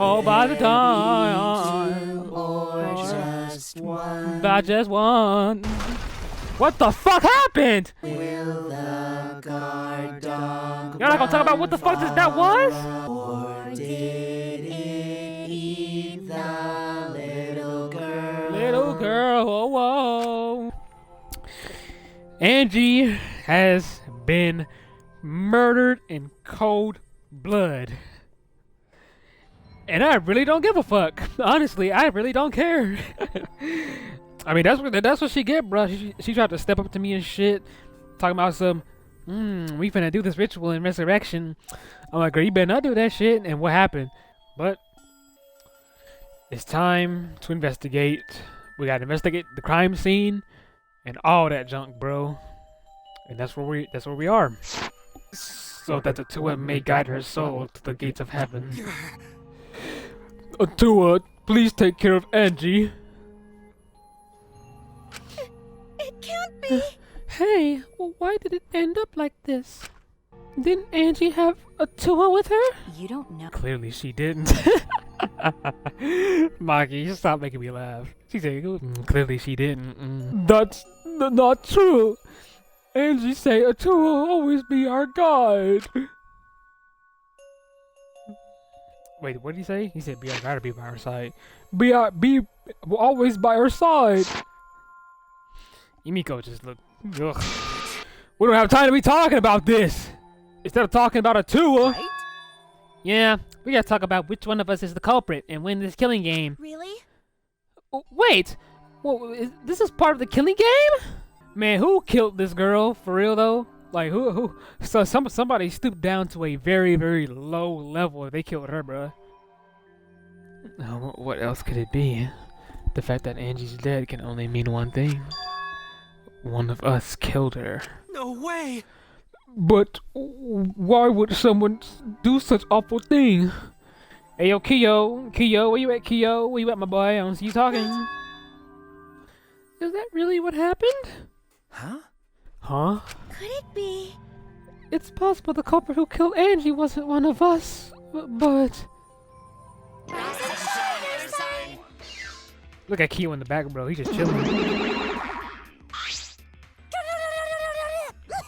All by the time. Or just one. By just one. What the fuck happened? Will the guard dog You're not gonna talk about what the fuck that was? or did it eat the little girl? Little girl, oh whoa. Angie has been murdered in cold blood. And I really don't give a fuck. Honestly, I really don't care. I mean, that's what she get, bro. She tried to step up to me and shit, talking about some, we finna do this ritual in resurrection. I'm like, girl, you better not do that shit. And what happened? But it's time to investigate. We gotta investigate the crime scene and all that junk, bro. And that's where we are. So that the Tua may guide her soul to the gates of heaven. Tua, please take care of Angie. It can't be. Hey, well, why did it end up like this? Didn't Angie have a Tua with her? You don't know. Clearly she didn't. Maki, you stop making me laugh. She said, clearly she didn't. That's not true. Angie say a Tua will always be our guide. Wait, what did he say? He said, "Be our guide or be by our side." Be always by our side. Yumiko just look. Ugh. We don't have time to be talking about this. Instead of talking about a Tua. Right? Yeah, we gotta talk about which one of us is the culprit and win this killing game. Really? Oh, wait, well, this is part of the killing game? Man, who killed this girl for real though? Like who? So somebody stooped down to a very, very low level. They killed her, bruh. Now, what else could it be? The fact that Angie's dead can only mean one thing. One of us killed her. No way! But why would someone do such awful thing? Hey yo, Kiyo, where you at, Kiyo? Where you at, my boy? I don't see you talking. Is that really what happened? Huh? Huh? Could it be? It's possible the culprit who killed Angie wasn't one of us, but... Look at Kiyo in the back, bro. He's just chilling.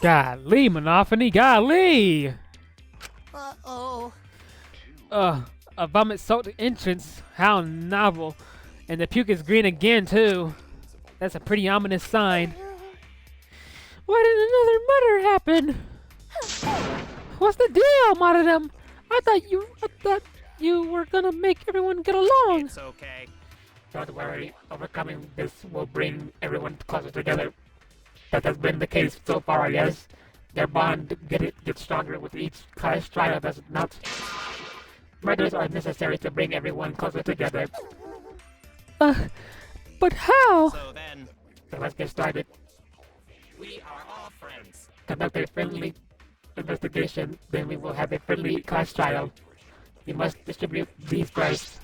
Golly, Monophony, golly! Uh-oh. A vomit-soaked entrance. How novel. And the puke is green again, too. That's a pretty ominous sign. Why did another murder happen? What's the deal, Maridam? I thought you were gonna make everyone get along. It's okay. Don't worry, overcoming this will bring everyone closer together. That has been the case so far, yes. Their bond gets stronger with each clash trial, does it not? Murders are necessary to bring everyone closer together. But how? So then, So let's get started. we are all friends. Conduct a friendly investigation, then we will have a friendly class trial. You must distribute these first.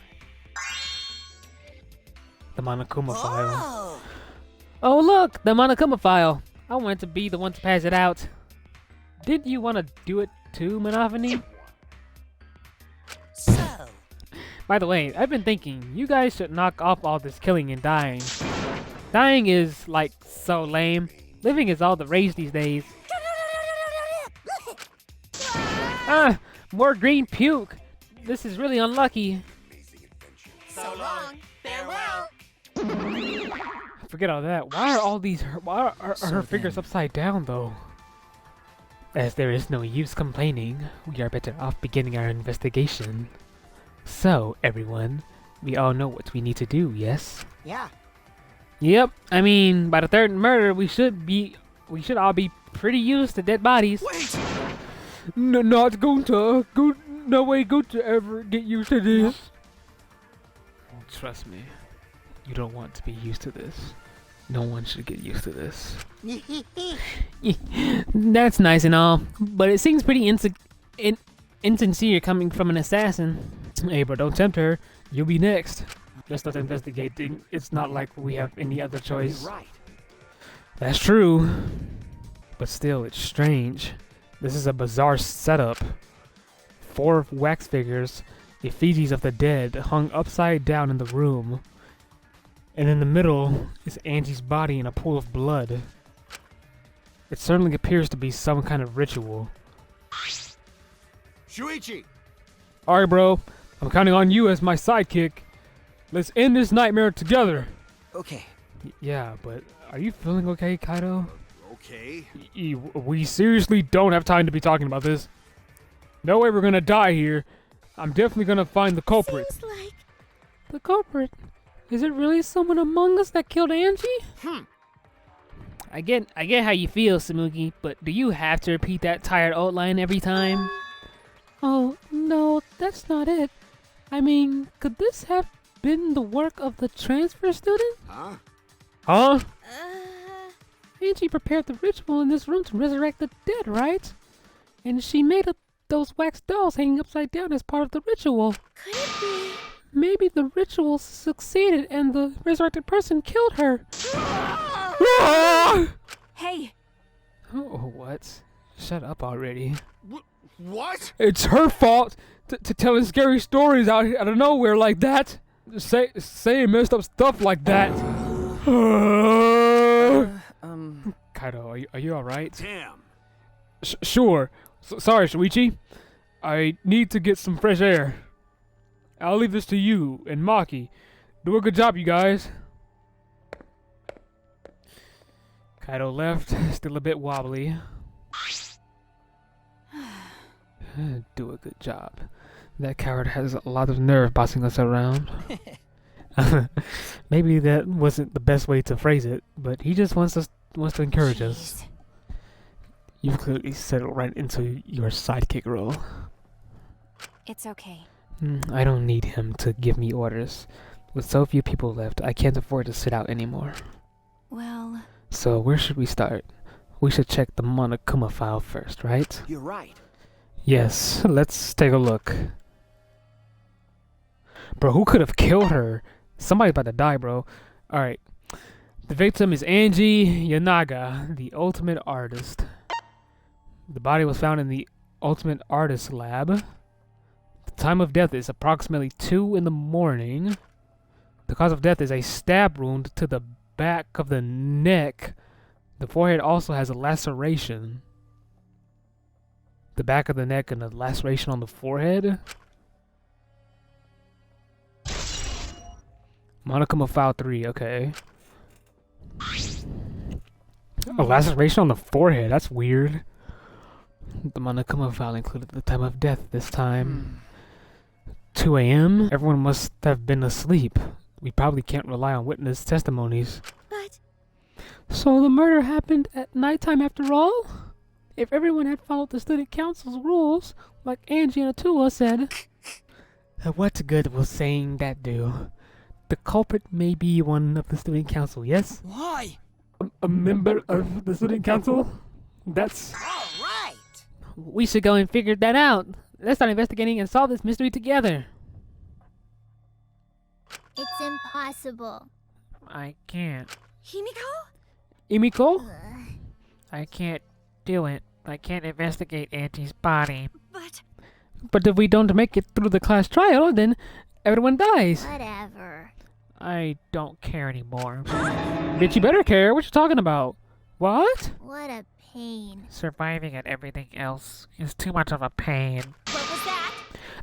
The Monokuma file. Oh. Oh look, the Monokuma file. I wanted to be the one to pass it out. Did you want to do it too, Monophony? So. By the way, I've been thinking, you guys should knock off all this killing and dying. Dying is, like, so lame. Living is all the rage these days. Ah, more green puke. This is really unlucky. So long. Farewell. Forget all that. Why are her fingers upside down, though? As there is no use complaining, we are better off beginning our investigation. So, everyone, we all know what we need to do, yes? Yeah. Yep, I mean, by the third murder, we should all be pretty used to dead bodies. Wait! Not going to, no way going to ever get used to this. Trust me, you don't want to be used to this. No one should get used to this. That's nice and all, but it seems pretty insincere coming from an assassin. Hey, bro, don't tempt her. You'll be next. Just not investigating. It's not like we have any other choice. Right. That's true. But still, it's strange. This is a bizarre setup. 4 wax figures effigies of the dead hung upside down in the room. And in the middle is Angie's body in a pool of blood. It certainly appears to be some kind of ritual. Shuichi! Alright, bro. I'm counting on you as my sidekick. Let's end this nightmare together. Okay. Yeah, but are you feeling okay, Kaido? Okay. We seriously don't have time to be talking about this. No way we're gonna die here. I'm definitely gonna find the culprit. Seems like The culprit? Is it really someone among us that killed Angie? I get how you feel, Samuki, but do you have to repeat that tired old line every time? Oh, no, that's not it. I mean, could this have been the work of the transfer student? Huh? Huh? Angie prepared the ritual in this room to resurrect the dead, right? And she made those wax dolls hanging upside down as part of the ritual. could it be? Maybe the ritual succeeded and the resurrected person killed her. Hey, Oh, what? Shut up already. What? It's her fault to telling scary stories out of nowhere like that. Saying messed up stuff like that. Kaido, are you alright? Damn. Sure. Sorry, Shuichi. I need to get some fresh air. I'll leave this to you and Maki. Do a good job, you guys. Kaido left, still a bit wobbly. Do a good job. That coward has a lot of nerve bossing us around. Maybe that wasn't the best way to phrase it, but he just wants to encourage us. You've clearly settled right into your sidekick role. it's okay. I don't need him to give me orders. With so few people left, I can't afford to sit out anymore. Well, So where should we start? We should check the Monokuma file first, right? You're right. Yes, let's take a look. Bro, who could have killed her? Somebody's about to die, bro. Alright. The victim is Angie Yanaga, the ultimate artist. The body was found in the ultimate artist lab. The time of death is approximately 2 in the morning. The cause of death is a stab wound to the back of the neck. The forehead also has a laceration. The back of the neck and a laceration on the forehead. Monokuma File 3, okay. A laceration on the forehead, that's weird. The Monokuma file included the time of death this time. 2 a.m.? Everyone must have been asleep. We probably can't rely on witness testimonies. but So the murder happened at nighttime after all? If everyone had followed the student council's rules, like Angie and Atua said. What good will saying that do? The culprit may be one of the student council, yes? Why? A member of the student council? That's... all right. We should go and figure that out. Let's start investigating and solve this mystery together. It's impossible. I can't. Himiko? Imiko? I can't do it. I can't investigate Angie's body. But if we don't make it through the class trial, then everyone dies. Whatever. I don't care anymore. Bitch, you better care. What you talking about? What? What a pain. Surviving and everything else is too much of a pain. What was that?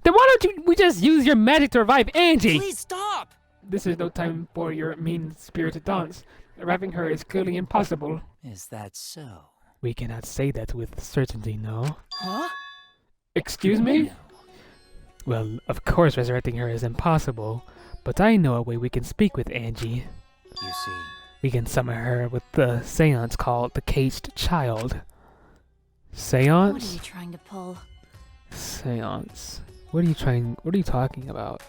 Then why don't we just use your magic to revive Angie? Please stop! This is no time for your mean-spirited taunts. Reviving her is clearly impossible. Is that so? We cannot say that with certainty, no. Huh? Excuse me? Well, of course resurrecting her is impossible, but I know a way we can speak with Angie. You see. We can summon her with the seance called the Caged Child. Seance? What are you trying to pull? Seance. What are you talking about?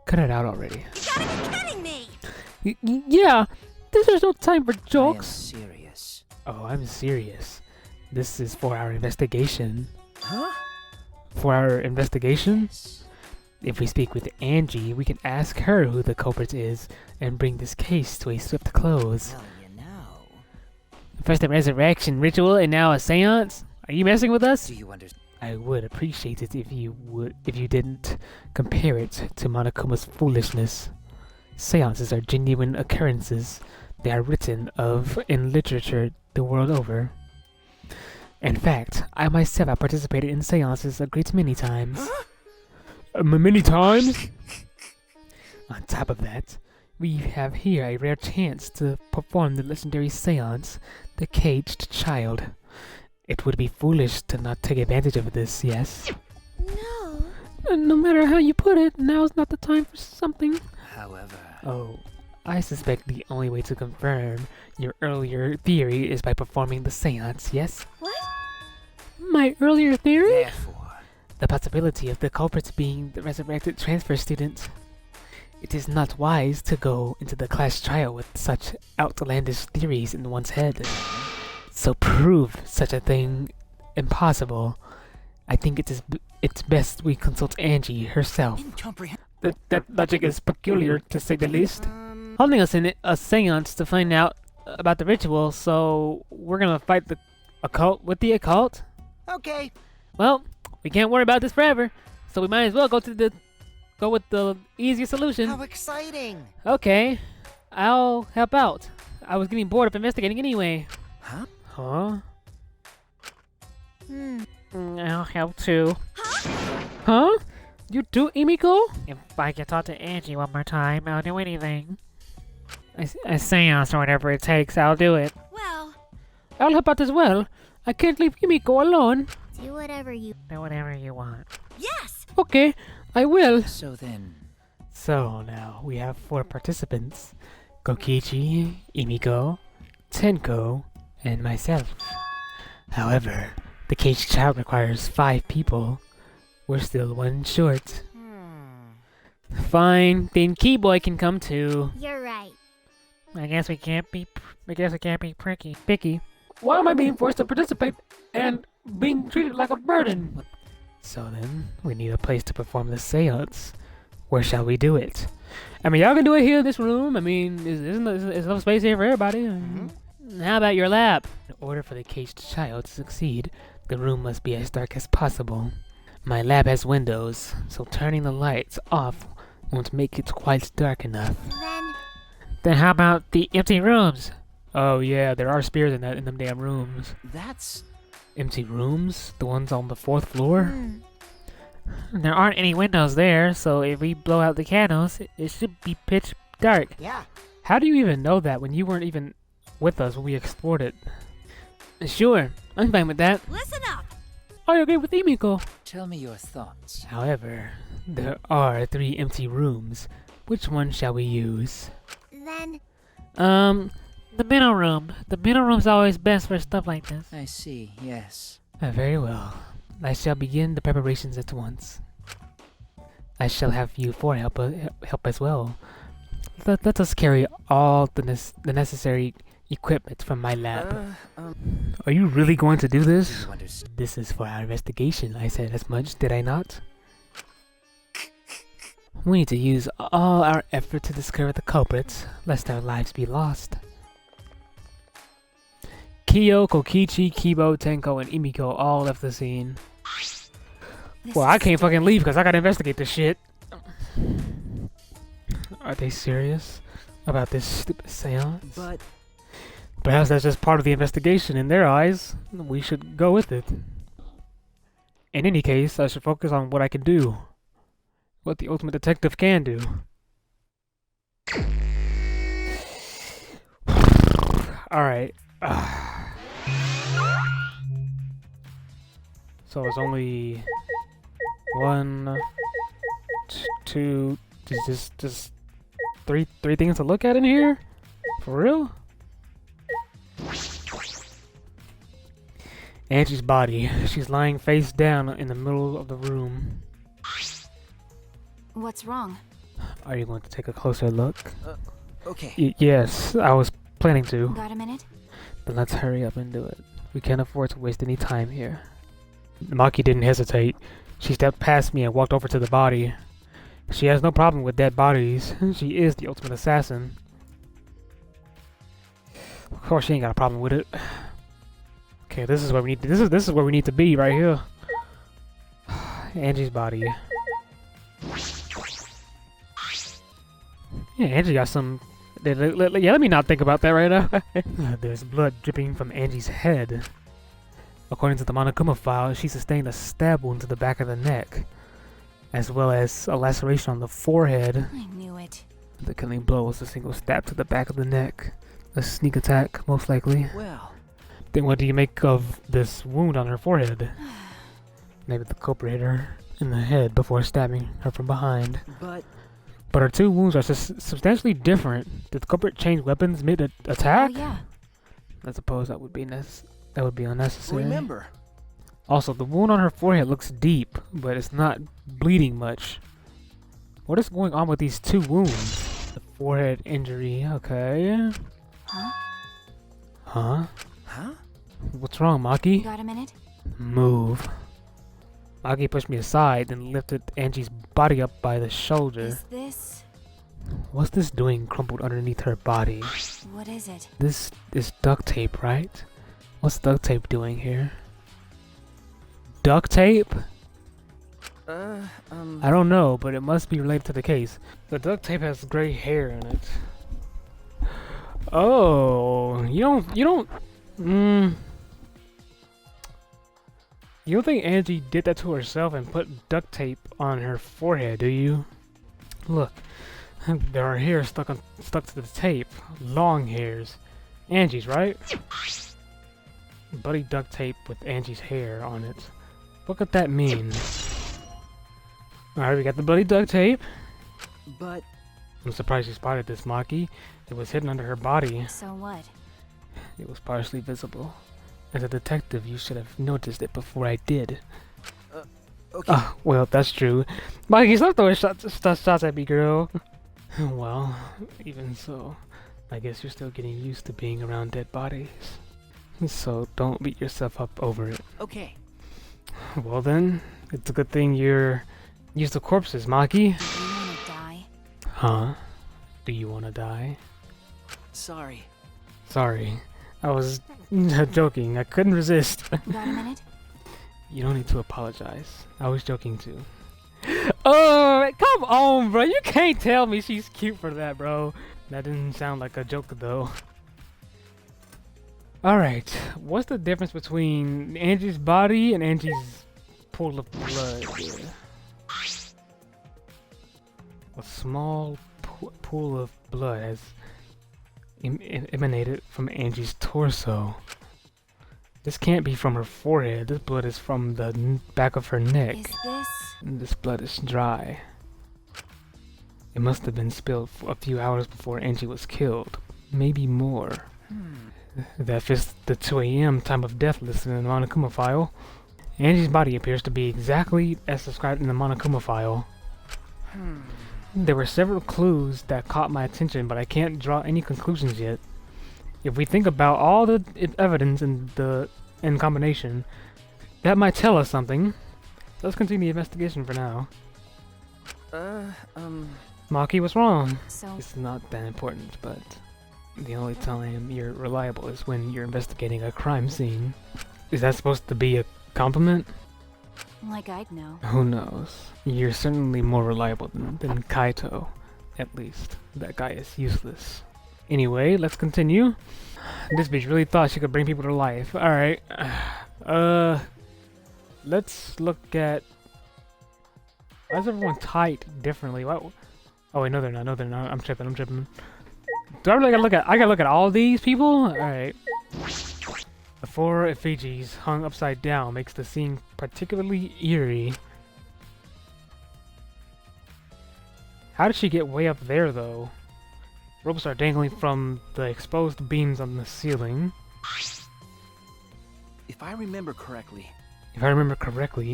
Cut it out already. You gotta be kidding me! Yeah, this is no time for I am jokes. serious. Oh, I'm serious. This is for our investigation. Huh? For our investigation? If we speak with Angie, we can ask her who the culprit is and bring this case to a swift close. Well, you know. First a resurrection ritual and now a seance? Are you messing with us? Do you understand? I would appreciate it if you didn't compare it to Monokuma's foolishness. Seances are genuine occurrences. They are written of in literature the world over. In fact, I myself have participated in seances a great many times. Many times? On top of that, we have here a rare chance to perform the legendary seance, the Caged Child. It would be foolish to not take advantage of this, yes? No. No matter how you put it, now's not the time for something. However... Oh, I suspect the only way to confirm your earlier theory is by performing the seance, yes? What? My earlier theory? Therefore... The possibility of the culprit being the resurrected transfer student. It is not wise to go into the class trial with such outlandish theories in one's head. So prove such a thing impossible. I think it's best we consult Angie herself. Incomprehensible. That logic is peculiar, to say the least. Holding us in a seance to find out about the ritual, so we're gonna fight the occult with the occult? Okay. Well, we can't worry about this forever, so we might as well go with the easiest solution. How exciting! Okay, I'll help out. I was getting bored of investigating anyway. Huh? Huh? Hmm. I'll help too. Huh? You too, Emiko? If I can talk to Angie one more time, I'll do anything. A seance or whatever it takes, I'll do it. Well, I'll help out as well. I can't leave Emiko alone. Do whatever you. Do whatever you want. yes. Okay, I will. So then... So now we have 4 participants. Kokichi, Emiko, Tenko, and myself. However, the caged child requires 5 people. We're still 1 short. Fine, then Keyboy can come too. You're right. I guess we can't be picky. Why am I being forced to participate and being treated like a burden? So then, we need a place to perform the seance. Where shall we do it? I mean, y'all can do it here in this room. I mean, is enough space here for everybody? How about your lab? In order for the caged child to succeed, the room must be as dark as possible. My lab has windows, so turning the lights off won't make it quite dark enough. Then how about the empty rooms? Oh yeah, there are spears in them damn rooms. That's... Empty rooms? The ones on the 4th floor? Hmm. There aren't any windows there, so if we blow out the candles, it should be pitch dark. Yeah. How do you even know that when you weren't even with us when we explored it? Sure, I'm fine with that. Listen up. I agree with Emiko. Tell me your thoughts. However, there are 3 empty rooms. Which one shall we use? Then. The middle room. The middle room's always best for stuff like this. I see, yes. Very well. I shall begin the preparations at once. I shall have you 4 help as well. Let us carry all the necessary equipment from my lab. Are you really going to do this? You understand? This is for our investigation. I said as much, did I not? We need to use all our effort to discover the culprits, lest our lives be lost. Kyo, Kokichi, Kibo, Tenko, and Emiko all left the scene. Well, I can't fucking leave because I gotta investigate this shit. Are they serious about this stupid seance? But... Perhaps that's just part of the investigation in their eyes. We should go with it. In any case, I should focus on what I can do. What the ultimate detective can do. Alright. So it's only 1, 2, just three things to look at in here? For real? Angie's body. She's lying face down in the middle of the room. What's wrong? Are you going to take a closer look? Okay. Yes, I was planning to. Got a minute? But let's hurry up and do it. We can't afford to waste any time here. Maki didn't hesitate. She stepped past me and walked over to the body. She has no problem with dead bodies. She is the ultimate assassin. Of course, she ain't got a problem with it. Okay, this is where we need to. This is where we need to be right here. Angie's body. Yeah, Angie got some... Yeah, let me not think about that right now. There's blood dripping from Angie's head. According to the Monokuma file, she sustained a stab wound to the back of the neck, as well as a laceration on the forehead. I knew it. The killing blow was a single stab to the back of the neck. A sneak attack, most likely. Well, Then what do you make of this wound on her forehead? Maybe the culprit hit her in the head before stabbing her from behind. but But her two wounds are substantially different. Did the culprit change weapons mid-attack? Oh yeah. I suppose that would be unnecessary. remember, Also, the wound on her forehead looks deep, but it's not bleeding much. What is going on with these two wounds? The forehead injury, okay. Huh? Huh? huh? What's wrong, Maki? Got a minute? Move. Maki pushed me aside and lifted Angie's body up by the shoulder. Is this... What's this doing crumpled underneath her body? What is it? This is duct tape, right? What's duct tape doing here? Duct tape? I don't know, but it must be related to the case. The duct tape has gray hair in it. Oh, you don't think Angie did that to herself and put duct tape on her forehead, do you? Look, there are hairs stuck to the tape. Long hairs. Angie's, right? Bloody duct tape with Angie's hair on it. What could that mean? Alright, we got the bloody duct tape. But I'm surprised you spotted this, Maki. It was hidden under her body. So what? It was partially visible. As a detective, you should have noticed it before I did. okay. Ah, well, that's true. Maki, stop throwing shots at me, girl. Well, even so, I guess you're still getting used to being around dead bodies. So don't beat yourself up over it. Okay. Well then, it's a good thing you're used to corpses, Maki. Do you wanna die? Huh? Do you want to die? Sorry. Sorry. I was joking. I couldn't resist. Got a minute? You don't need to apologize. I was joking too. Oh, come on, bro. You can't tell me she's cute for that, bro. That didn't sound like a joke, though. Alright. What's the difference between Angie's body and Angie's pool of blood? A small pool of blood has emanated from Angie's torso. This can't be from her forehead. This blood is from the back of her neck. Is this... This blood is dry. It must have been spilled a few hours before Angie was killed. Maybe more. That fits the 2 a.m. time of death listed in the Monokuma file. Angie's body appears to be exactly as described in the Monokuma file. There were several clues that caught my attention, but I can't draw any conclusions yet. If we think about all the evidence in combination, that might tell us something. Let's continue the investigation for now. Maki, what's wrong? So... It's not that important, but the only time you're reliable is when you're investigating a crime scene. Is that supposed to be a compliment? like I'd know. Who knows? You're certainly more reliable than Kaito. At least. That guy is useless. Anyway, let's continue. This bitch really thought she could bring people to life. Alright. Let's look at... Why is everyone tight differently? Why... Oh wait, no they're not. No they're not. I'm tripping. Do I really gotta look at... I gotta look at all these people? Alright. The 4 effigies hung upside down makes the scene particularly eerie. How did she get way up there, though? Ropes are dangling from the exposed beams on the ceiling. If I remember correctly,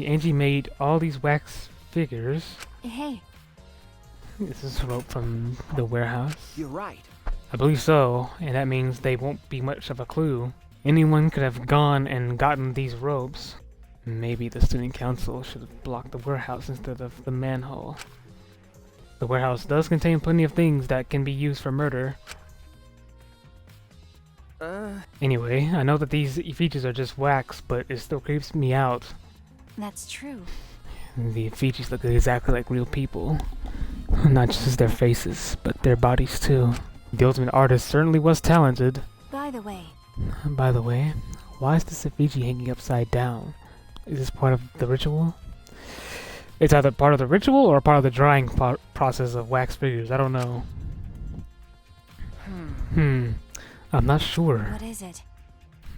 Angie made all these wax figures. Hey, This is rope from the warehouse. you're right. I believe so, and that means they won't be much of a clue. Anyone could have gone and gotten these ropes. Maybe the student council should have blocked the warehouse instead of the manhole. The warehouse does contain plenty of things that can be used for murder. Anyway, I know that these effigies are just wax, but it still creeps me out. that's true. The Fijis look exactly like real people. Not just their faces, but their bodies too. The ultimate artist certainly was talented. By the way, By the way, why is this effigy hanging upside down? Is this part of the ritual? It's either part of the ritual or part of the drying process of wax figures. I don't know. I'm not sure. what is it?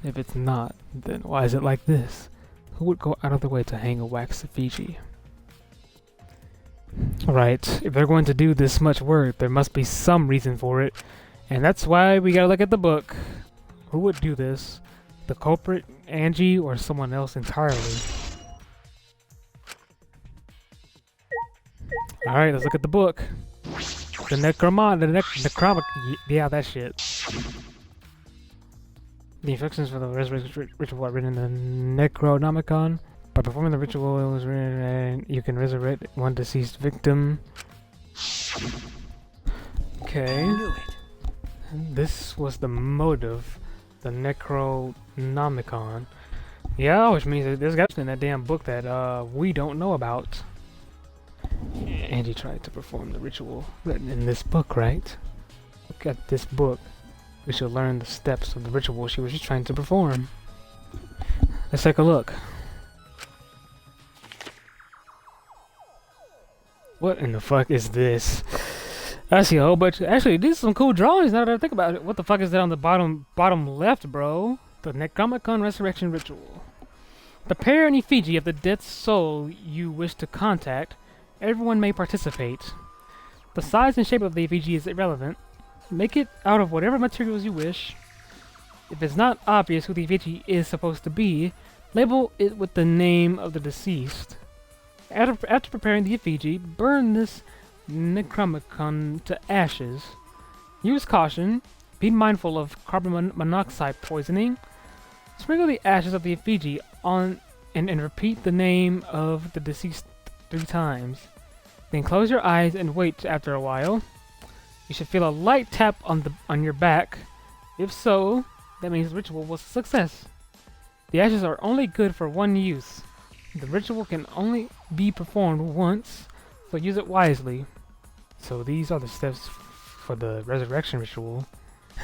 If it's not, then why is it like this? Who would go out of their way to hang a wax effigy? Right, if they're going to do this much work, there must be some reason for it. And that's why we gotta look at the book. Who would do this? The culprit, Angie, or someone else entirely? Alright, let's look at the book. The necromic, yeah, that shit. The instructions for the resurrection ritual are written in the Necronomicon. By performing the ritual, it was written, you can resurrect one deceased victim. Okay. I knew it. This was the motive, the Necronomicon. Yeah, which means that there's got to be in that damn book that we don't know about. Angie tried to perform the ritual written in this book, right? Look at this book. We should learn the steps of the ritual she was just trying to perform. Let's take a look. What in the fuck is this? I see a whole bunch. Actually, these are some cool drawings now that I think about it. What the fuck is that on the bottom left, bro? The Necronomicon Resurrection Ritual. Prepare an effigy of the dead soul you wish to contact. Everyone may participate. The size and shape of the effigy is irrelevant. Make it out of whatever materials you wish. If it's not obvious who the effigy is supposed to be, label it with the name of the deceased. After preparing the effigy, burn this Necronomicon to ashes. Use caution. Be mindful of carbon monoxide poisoning. Sprinkle the ashes of the effigy on and repeat the name of the deceased 3 times. Then close your eyes and wait after a while. You should feel a light tap on your back. If so, that means the ritual was a success. The ashes are only good for one use. The ritual can only be performed once, so use it wisely. So these are the steps for the resurrection ritual.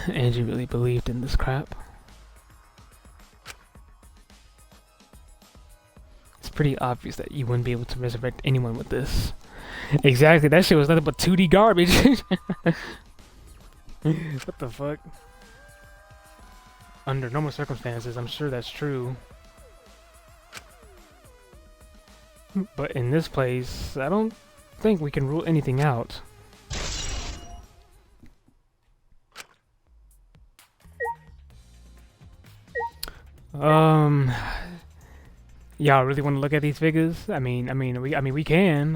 Angie really believed in this crap. It's pretty obvious that you wouldn't be able to resurrect anyone with this. Exactly, that shit was nothing but 2D garbage. What the fuck? Under normal circumstances, I'm sure that's true. But in this place, I don't think we can rule anything out. Y'all really want to look at these figures? I mean, we can.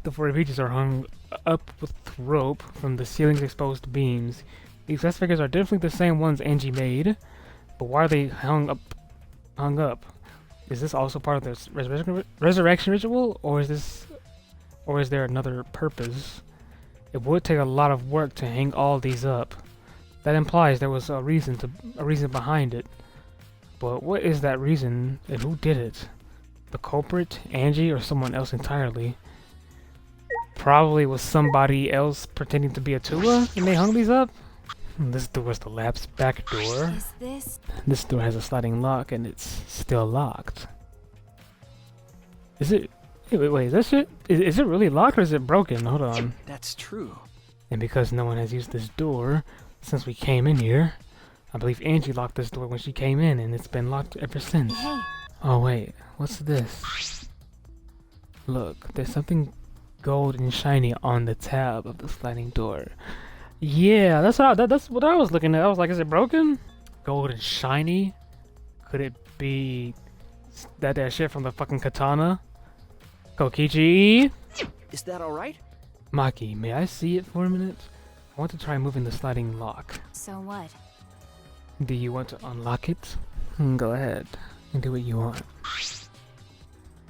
The 4 effigies are hung up with rope from the ceiling's exposed beams. These last figures are definitely the same ones Angie made, but why are they hung up? Is this also part of the resurrection ritual, or is there another purpose? It would take a lot of work to hang all these up. That implies there was a reason behind it. But what is that reason, and who did it? The culprit, Angie, or someone else entirely? Probably was somebody else pretending to be a Tua, and they hung these up? This door is the lab's back door. Is this? This door has a sliding lock, and it's still locked. Is it? Wait, is that shit? Is it really locked, or is it broken? Hold on. That's true. And because no one has used this door since we came in here, I believe Angie locked this door when she came in, and it's been locked ever since. Hey. Oh wait, what's this? Look, there's something gold and shiny on the tab of the sliding door. Yeah, that's what I was looking at. I was like, is it broken? Gold and shiny? Could it be that shit from the fucking katana? Kokichi? Is that alright? Maki, may I see it for a minute? I want to try moving the sliding lock. So what? Do you want to unlock it? Go ahead and do what you want.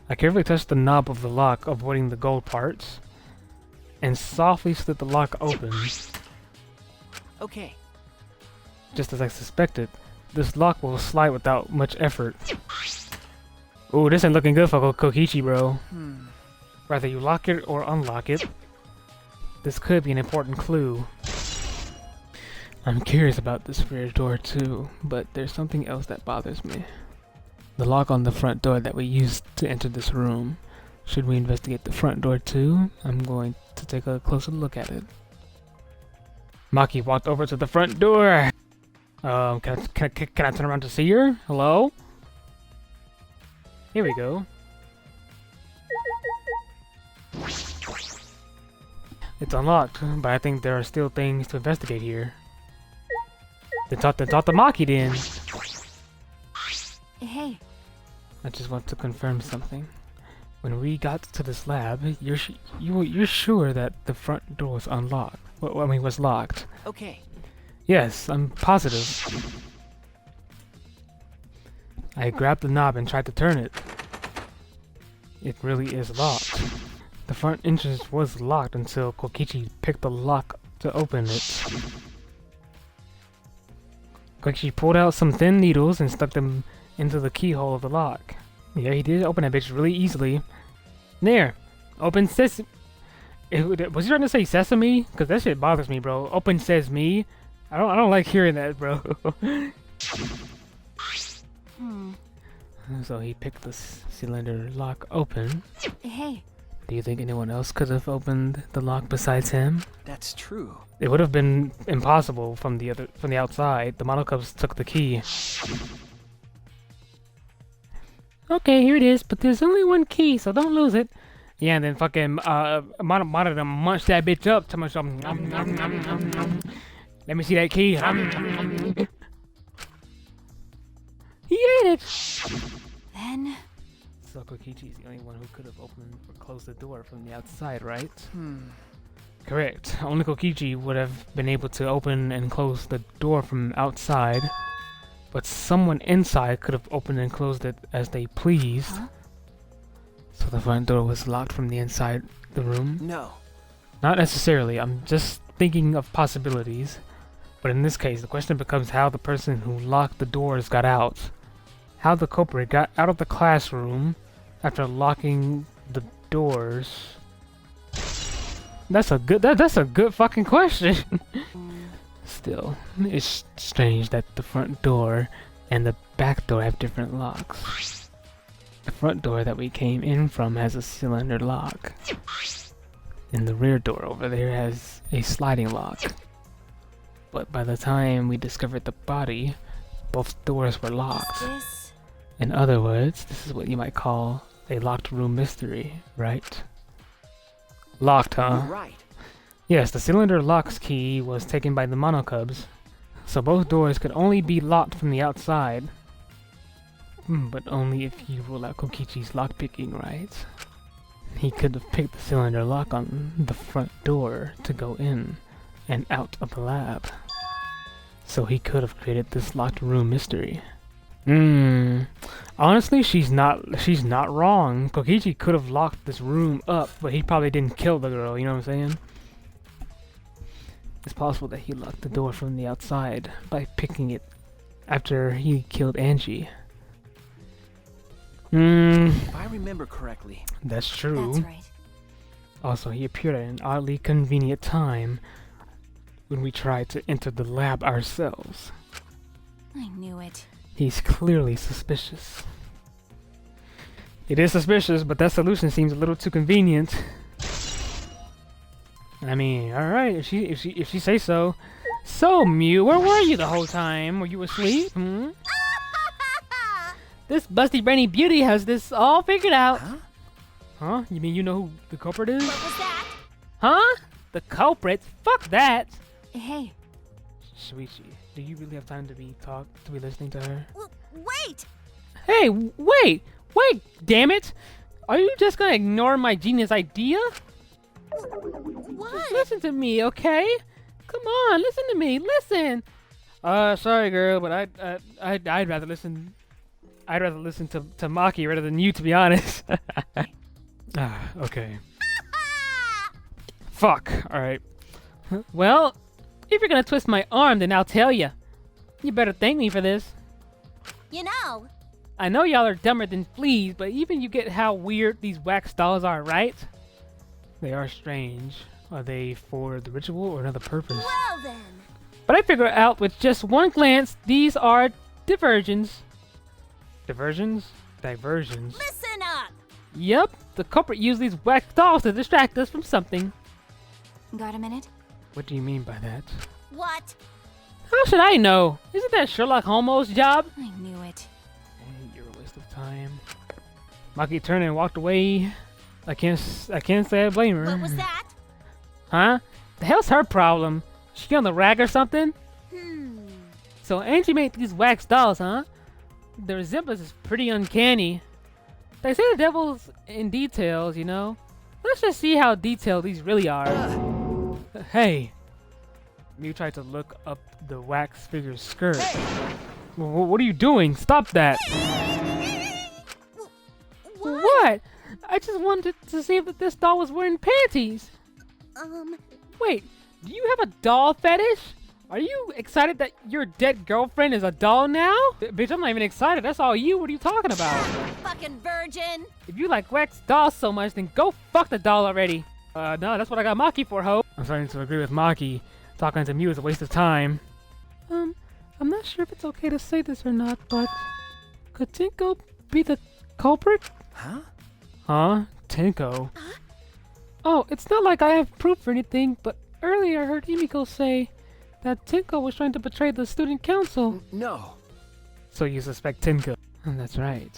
I carefully touched the knob of the lock, avoiding the gold parts, and softly slid the lock open. Okay. Just as I suspected, this lock will slide without much effort. Ooh, this ain't looking good for Kokichi, bro. Hmm. Whether you lock it or unlock it, this could be an important clue. I'm curious about this rear door too, but there's something else that bothers me. The lock on the front door that we used to enter this room. Should we investigate the front door too? I'm going to take a closer look at it. Maki walked over to the front door. Can I turn around to see her? Hello? Here we go. It's unlocked, but I think there are still things to investigate here. Then talk to Maki then. Hey. I just want to confirm something. When we got to this lab, you're sure that the front door was unlocked? Well, I mean, was locked. Okay. Yes, I'm positive. I grabbed the knob and tried to turn it. It really is locked. The front entrance was locked until Kokichi picked the lock to open it. Kokichi pulled out some thin needles and stuck them into the keyhole of the lock. Yeah, he did open that bitch really easily. There! Open sesame. Was he trying to say sesame? Cause that shit bothers me, bro. Open sesame. I don't like hearing that, bro. So he picked the cylinder lock open. Hey. Do you think anyone else could have opened the lock besides him? That's true. It would have been impossible from the outside. The monocubs took the key. Okay, here it is, but there's only one key, so don't lose it. Yeah, and then fucking Mono munched that bitch up. Too much. Let me see that key. He ate it. Then. So Kokichi's the only one who could have opened or closed the door from the outside, right? Correct. Only Kokichi would have been able to open and close the door from outside, but someone inside could have opened and closed it as they pleased. Huh? So the front door was locked from the inside the room? No. Not necessarily. I'm just thinking of possibilities. But in this case, the question becomes how the person who locked the doors got out. How the culprit got out of the classroom after locking the doors. That's a good fucking question. Still, it's strange that the front door and the back door have different locks. The front door that we came in from has a cylinder lock. And the rear door over there has a sliding lock. But by the time we discovered the body, both doors were locked. In other words, this is what you might call a locked room mystery, right? Locked, huh? You're right. Yes, the cylinder lock's key was taken by the monocubs, so both doors could only be locked from the outside. But only if you rule out Kokichi's lockpicking, right? He could have picked the cylinder lock on the front door to go in and out of the lab. So he could have created this locked room mystery. Honestly, she's not wrong. Kokichi could have locked this room up, but he probably didn't kill the girl, you know what I'm saying? It's possible that he locked the door from the outside by picking it after he killed Angie. If I remember correctly. That's true. That's right. Also, he appeared at an oddly convenient time when we tried to enter the lab ourselves. I knew it. He's clearly suspicious. It is suspicious, but that solution seems a little too convenient. I mean, alright, if she say so. So, Mew, where were you the whole time? Were you asleep? This busty brainy beauty has this all figured out. Huh? You mean you know who the culprit is? What was that? Huh? The culprit? Fuck that! Hey. Shuichi, do you really have time to be listening to her? Wait! Hey, wait! Wait, damn it! Are you just gonna ignore my genius idea? What? Just listen to me, okay? Come on, listen to me, listen! Sorry girl, but I'd rather listen... I'd rather listen to Maki rather than you, to be honest. Okay. Fuck, alright. Well, if you're gonna twist my arm, then I'll tell you. You better thank me for this. You know, I know y'all are dumber than fleas, but even you get how weird these wax dolls are, right? They are strange. Are they for the ritual or another purpose? Well then. But I figure out with just one glance, these are diversions. Diversions? Diversions. Listen up. Yep, the culprit used these wax dolls to distract us from something. Got a minute? What do you mean by that? What? How should I know? Isn't that Sherlock Holmes' job? I knew it. Hey, you're a waste of time. Maki turned and walked away. I can't say I blame her. What was that? Huh? The hell's her problem? She on the rag or something? Hmm. So Angie made these wax dolls, huh? The resemblance is pretty uncanny. They say the devil's in details, you know? Let's just see how detailed these really are. Hey. Mew tried to look up the wax figure's skirt. What are you doing? Stop that! What? I just wanted to see if this doll was wearing panties. Wait, do you have a doll fetish? Are you excited that your dead girlfriend is a doll now? Bitch, I'm not even excited. That's all you. What are you talking about? Fucking virgin. If you like wax dolls so much, then go fuck the doll already. No, that's what I got Maki for, ho. I'm starting to agree with Maki. Talking to Mew is a waste of time. I'm not sure if it's okay to say this or not, but could Tinko be the culprit? Huh? Huh? Tinko? Oh, it's not like I have proof or anything, but earlier I heard Himiko say that Tinko was trying to betray the student council. No. So you suspect Tinko? That's right.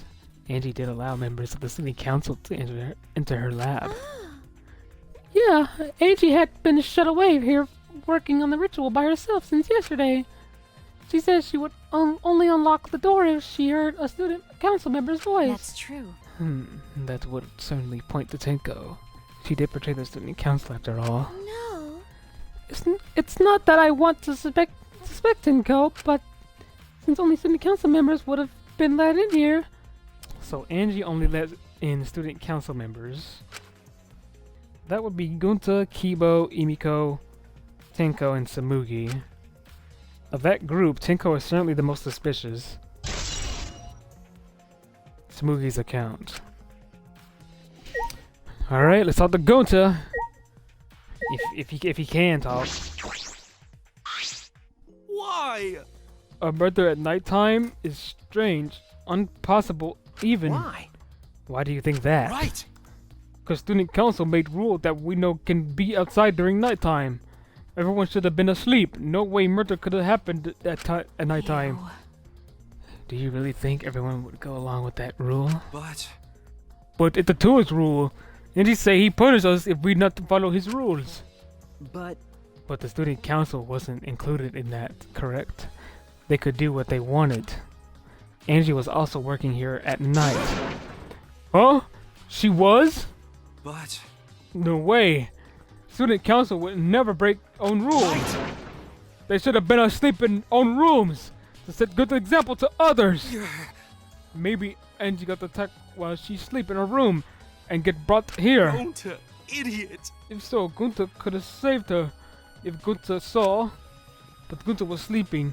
Angie did allow members of the student council to enter her lab. Yeah, Angie had been shut away here working on the ritual by herself since yesterday. She said she would only unlock the door if she heard a student council member's voice. That's true. That would certainly point to Tinko. She did betray the student council after all. No. It's not that I want to suspect Tinko, but since only student council members would have been let in here. So Angie only let in student council members. That would be Gunta, Kibo, Imiko, Tinko, and Samugi. Of that group, Tinko is certainly the most suspicious. Samugi's account. Alright, let's talk to Gunta. If he can talk. Why? A murder at nighttime is strange, impossible even. Why? Why do you think that? Right. Because student council made rule that we know can be outside during nighttime. Everyone should have been asleep. No way murder could have happened at nighttime. Ew. Do you really think everyone would go along with that rule? But It's a tourist rule. And he say he punish us if we not follow his rules. But But the student council wasn't included in that, correct? They could do what they wanted. Angie was also working here at night. Huh? She was? but No way. Student council would never break own rules. They should have been asleep in own rooms to set good example to others. Maybe Angie got attacked while she's asleep in her room and get brought here. Gunta, idiot. If so, Gunta could have saved her if Gunta saw. But Gunta was sleeping.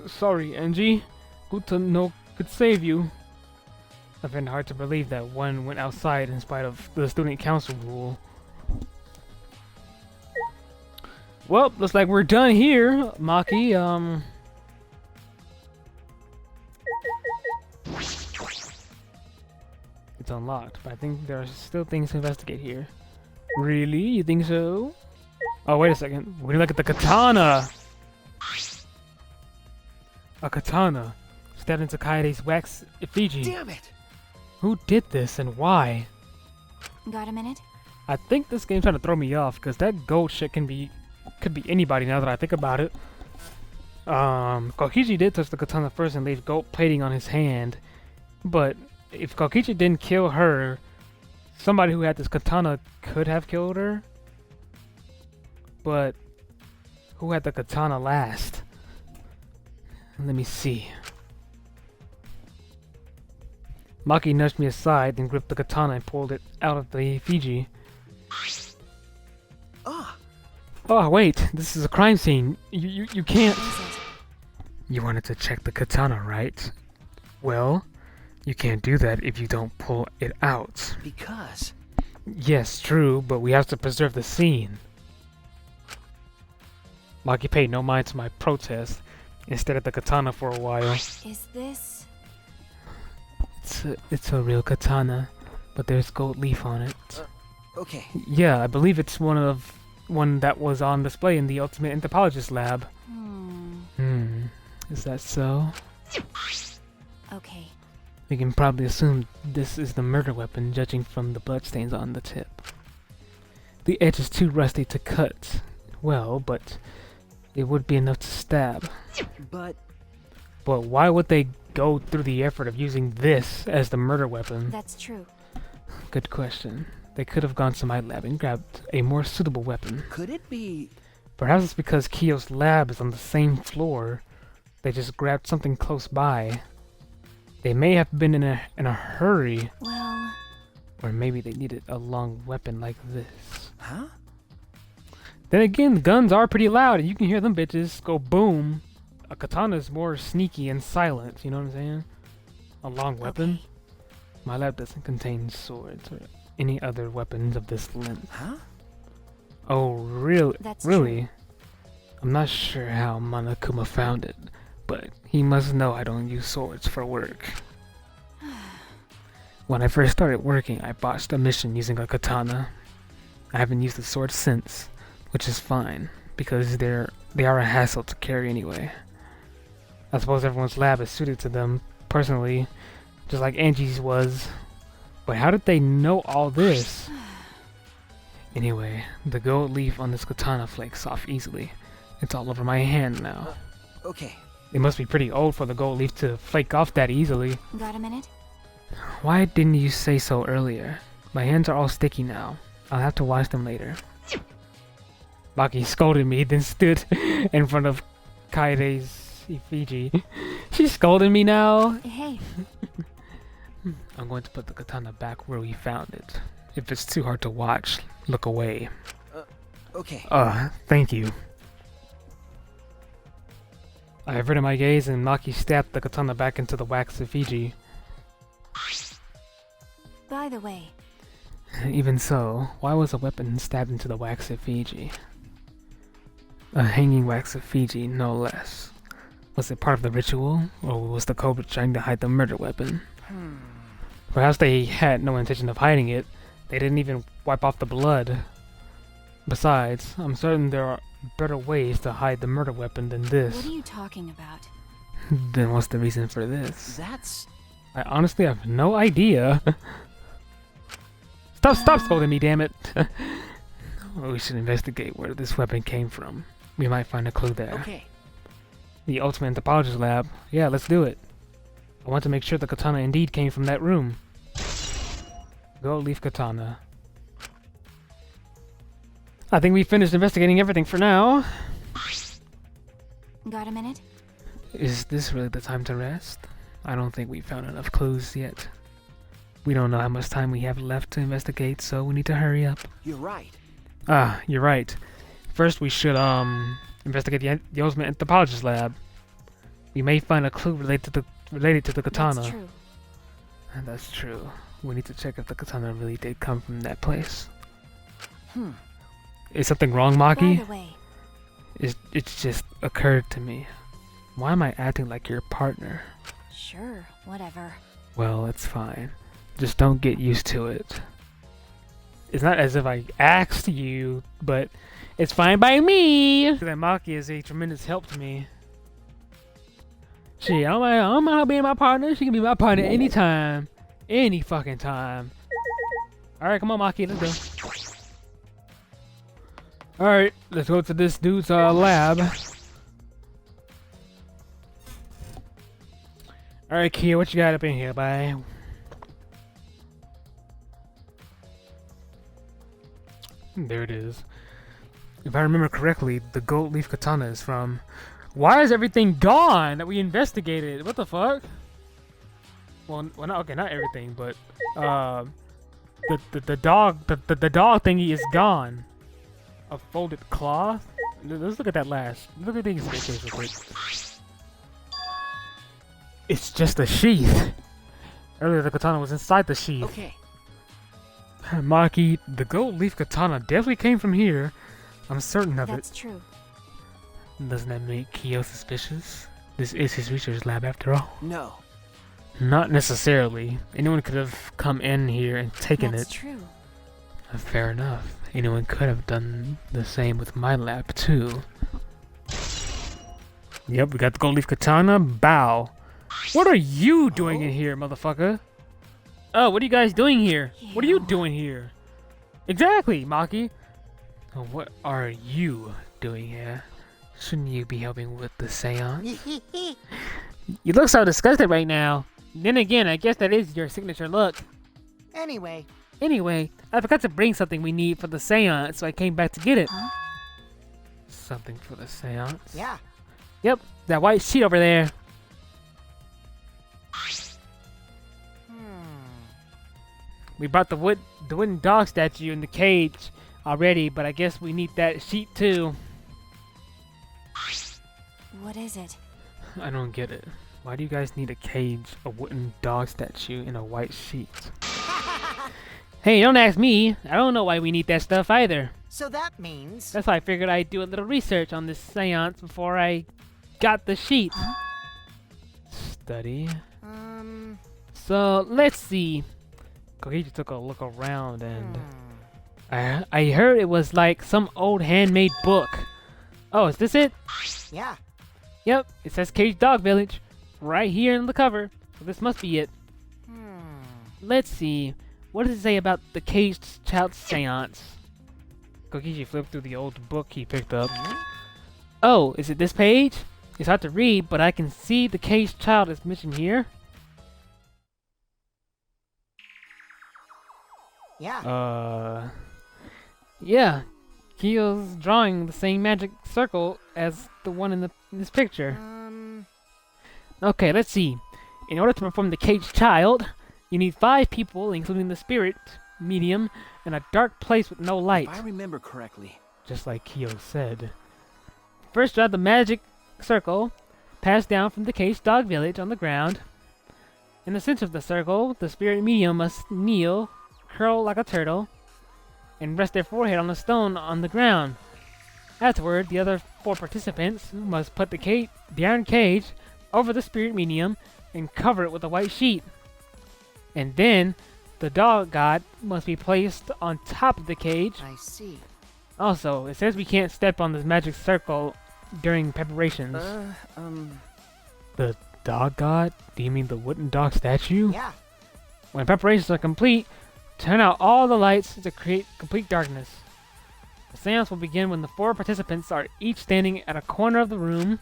Sorry, Angie. Gunta no could save you. I find it hard to believe that one went outside in spite of the student council rule. Well, looks like we're done here, Maki. It's unlocked, but I think there are still things to investigate here. Really? You think so? Oh, wait a second. We look at the katana! A katana. Stabbed into Kaede's wax effigy. damn it! Who did this and why? Got a minute? I think this game's trying to throw me off, because that gold shit could be anybody now that I think about it. Kokichi did touch the katana first and leave gold plating on his hand. But if Kokichi didn't kill her, somebody who had this katana could have killed her. But who had the katana last? Let me see. Maki nudged me aside, then gripped the katana and pulled it out of the effigy. Ah, Oh wait, this is a crime scene. You can't. Is it? You wanted to check the katana, right? Well, You can't do that if you don't pull it out. Because. Yes, true, but we have to preserve the scene. Maki paid no mind to my protest and stared at the katana for a while. Is this? It's a real katana, but there's gold leaf on it. Okay. Yeah, I believe it's one that was on display in the Ultimate Anthropologist lab. Is that so? Okay. We can probably assume this is the murder weapon, judging from the bloodstains on the tip. The edge is too rusty to cut well, but it would be enough to stab. But why would they go through the effort of using this as the murder weapon? That's true. Good question. They could have gone to my lab and grabbed a more suitable weapon. could it be? Perhaps it's because Kiyo's lab is on the same floor. They just grabbed something close by. They may have been in a hurry, Well, or maybe they needed a long weapon like this. Huh? Then again, the guns are pretty loud, and you can hear them bitches go boom. A katana is more sneaky and silent, you know what I'm saying? A long weapon? okay. My lab doesn't contain swords or any other weapons of this length. Huh? Oh, really? That's really? I'm not sure how Monokuma found it, but he must know I don't use swords for work. When I first started working, I botched a mission using a katana. I haven't used the sword since, which is fine, because they are a hassle to carry anyway. I suppose everyone's lab is suited to them, personally, just like Angie's was. But how did they know all this? Anyway, the gold leaf on this katana flakes off easily. It's all over my hand now. Okay. It must be pretty old for the gold leaf to flake off that easily. Got a minute? Why didn't you say so earlier? My hands are all sticky now. I'll have to wash them later. Maki scolded me, then stood in front of Kaire's effigy. She's scolding me now. Hey, I'm going to put the katana back where we found it. If it's too hard to watch, look away. Okay. Thank you. I averted my gaze and Maki stabbed the katana back into the wax effigy. by the way, Even so, why was a weapon stabbed into the wax effigy? A hanging wax effigy, no less. Was it part of the ritual, or was the culprit trying to hide the murder weapon? Perhaps they had no intention of hiding it. They didn't even wipe off the blood. Besides, I'm certain there are better ways to hide the murder weapon than what this. are you talking about? Then what's the reason for this? That's... I honestly have no idea. Stop scolding me, damn it. We should investigate where this weapon came from. We might find a clue there. Okay. The Ultimate Anthropologist lab. Yeah, let's do it. I want to make sure the katana indeed came from that room. Gold leaf katana. I think we finished investigating everything for now. Got a minute? Is this really the time to rest? I don't think we found enough clues yet. We don't know how much time we have left to investigate, so we need to hurry up. You're right. Ah, you're right. First we should investigate the Ultimate Anthropologist lab. We may find a clue related to the katana. That's true. That's true. We need to check if the katana really did come from that place. Is something wrong, By Maki? the way, It's just occurred to me. Why am I acting like your partner? sure, whatever. Well, it's fine. Just don't get used to it. It's not as if I asked you, but it's fine by me. That Maki is a tremendous help to me. Shit, I don't mind her being my partner. She can be my partner anytime. Any fucking time. Alright, come on, Maki, let's go. Alright, let's go to this dude's lab. Alright, Kia, what you got up in here, bye? There it is. If I remember correctly, the gold leaf katana is from... Why is everything gone that we investigated? What the fuck? Well, not everything, but the dog thingy is gone. A folded cloth. Let's look at that last. Look at these pictures real quick. It's just a sheath. Earlier, the katana was inside the sheath. Okay. Maki, the gold leaf katana definitely came from here. I'm certain of That's true. it. Doesn't that make Kyo suspicious? This is his research lab after all. No. Not necessarily. Anyone could have come in here and taken That's it. true. Fair enough. Anyone could have done the same with my lab too. Yep, we got the gold leaf katana. Bow. What are you doing in here, motherfucker? Oh, what are you guys doing here? What are you doing here? Exactly, Maki. Oh, what are you doing here? Shouldn't you be helping with the seance? You look so disgusted right now. Then again, I guess that is your signature look. Anyway. Anyway, I forgot to bring something we need for the seance, so I came back to get it. Huh? Something for the seance? Yeah. Yep, that white sheet over there. We brought the wooden dog statue in the cage already, but I guess we need that sheet too. What is it? I don't get it. Why do you guys need a cage, a wooden dog statue, and a white sheet? Hey, don't ask me. I don't know why we need that stuff either. So that means... That's why I figured I'd do a little research on this seance before I got the sheet. Study. So, let's see. Kokichi took a look around and... I heard it was like some old handmade book. Oh, is this it? Yeah. Yep, it says Caged Dog Village right here in the cover. So this must be it. Let's see. What does it say about the Caged Child Seance? Kokichi flipped through the old book he picked up. Oh, is it this page? It's hard to read, but I can see the Caged Child is mentioned here. Yeah. Yeah. Kyo's drawing the same magic circle as the one in this picture. Okay, let's see. In order to perform the Caged Child, you need 5 people, including the spirit, medium, and a dark place with no light. If I remember correctly. Just like Kyo said. First, draw the magic circle, passed down from the Caged Dog Village on the ground. In the center of the circle, the spirit medium must kneel, curl like a turtle, and rest their forehead on the stone on the ground. Afterward, the other 4 participants must put the iron cage over the spirit medium and cover it with a white sheet. And then, the dog god must be placed on top of the cage. I see. Also, it says we can't step on this magic circle during preparations. The dog god? Do you mean the wooden dog statue? Yeah. When preparations are complete, turn out all the lights to create complete darkness. The seance will begin when the 4 participants are each standing at a corner of the room.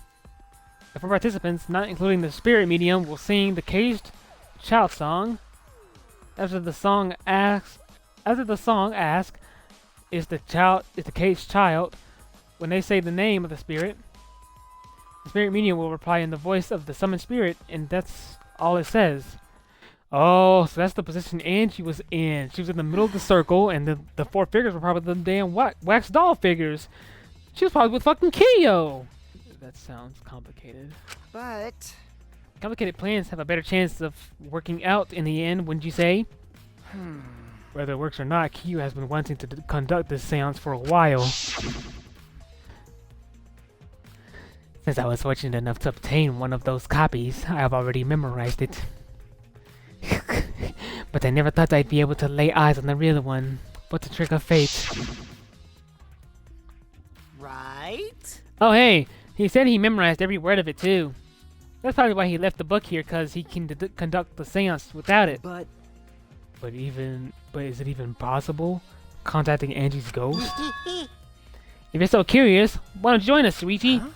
The 4 participants, not including the spirit medium, will sing the Caged Child song. After the song asks, is the caged child? When they say the name of the spirit medium will reply in the voice of the summoned spirit, and that's all it says. Oh, so that's the position Angie was in. She was in the middle of the circle, and the 4 figures were probably the damn wax doll figures. She was probably with fucking Kyo. That sounds complicated. But... Complicated plans have a better chance of working out in the end, wouldn't you say? Whether it works or not, Kyo has been wanting to conduct this seance for a while. Since I was fortunate enough to obtain one of those copies, I have already memorized it. But I never thought I'd be able to lay eyes on the real one. What a trick of fate. Right? Oh hey, he said he memorized every word of it too. That's probably why he left the book here, cause he can conduct the seance without it. But is it even possible? Contacting Angie's ghost? If you're so curious, why don't you join us, Suichi? Huh?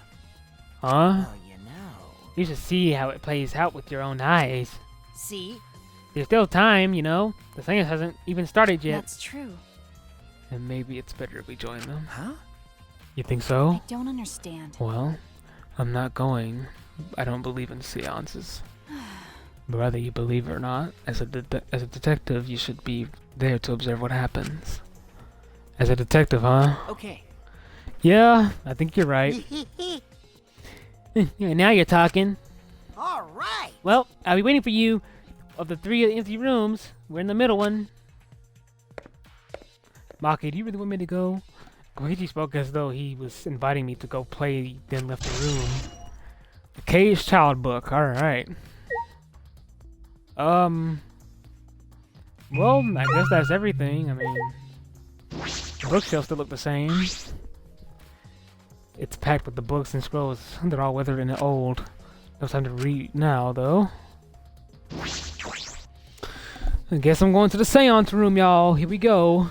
Huh? Oh, you know. You should see how it plays out with your own eyes. See? There's still time, you know? The seance hasn't even started yet. That's true. And maybe it's better if we join them. Huh? You think so? I don't understand. Well, I'm not going. I don't believe in seances. But whether you believe it or not, as a detective, you should be there to observe what happens. As a detective, huh? Okay. Yeah, I think you're right. Yeah, now you're talking. All right. Well, I'll be waiting for you of the 3 empty rooms. We're in the middle one. Maki, do you really want me to go? Koichi spoke as though he was inviting me to go play, then left the room. The Caged Child book. Alright. Well, I guess that's everything. I mean, the bookshelves still look the same. It's packed with the books and scrolls. They're all weathered and old. No time to read now, though. I guess I'm going to the seance room, y'all. Here we go.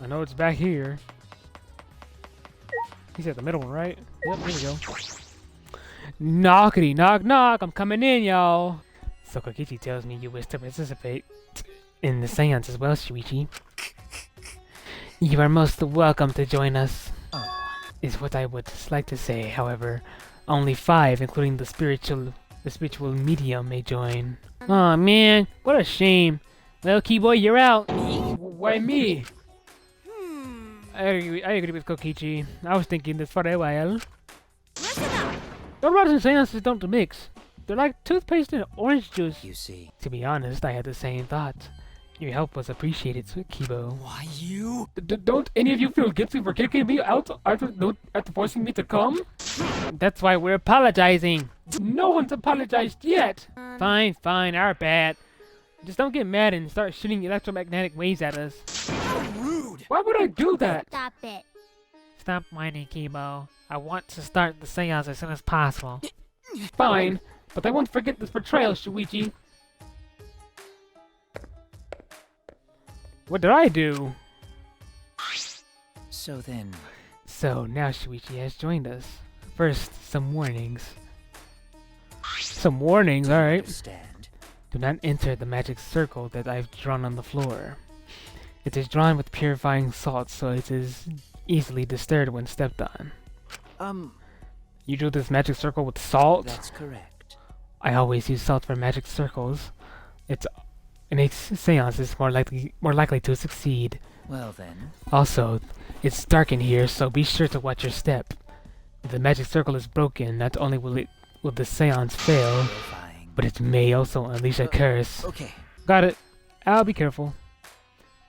I know it's back here. He's at the middle one, right? Yep, here we go. Knockity knock knock, I'm coming in, y'all. So Kokichi tells me you wish to participate in the seance as well, Shuichi. You are most welcome to join us. Is what I would like to say, however. Only 5, including the spiritual medium, may join. Aw, man, what a shame. Well, Keyboy, you're out. Why me? I agree with Kokichi. I was thinking this for a while. Listen up. The rods and seances don't mix. They're like toothpaste and orange juice. You see. To be honest, I had the same thought. Your help was appreciated, Kibo. Why you? Don't any of you feel guilty for kicking me out after forcing me to come? That's why we're apologizing. No one's apologized yet. Fine, our bad. Just don't get mad and start shooting electromagnetic waves at us. How rude! Why would I do that? Stop it. Stop whining, Kibo. I want to start the seance as soon as possible. Fine, but I won't forget this betrayal, Shuichi. What did I do? So then... So, now Shuichi has joined us. First, some warnings. Some warnings, alright. Understand. Do not enter the magic circle that I've drawn on the floor. It is drawn with purifying salt, so it is easily disturbed when stepped on. You drew this magic circle with salt? That's correct. I always use salt for magic circles. It makes seances more likely to succeed. Well then. Also, it's dark in here, so be sure to watch your step. If the magic circle is broken, not only will the seance fail, Terrifying. but it may also unleash a curse. Okay. Got it. I'll be careful.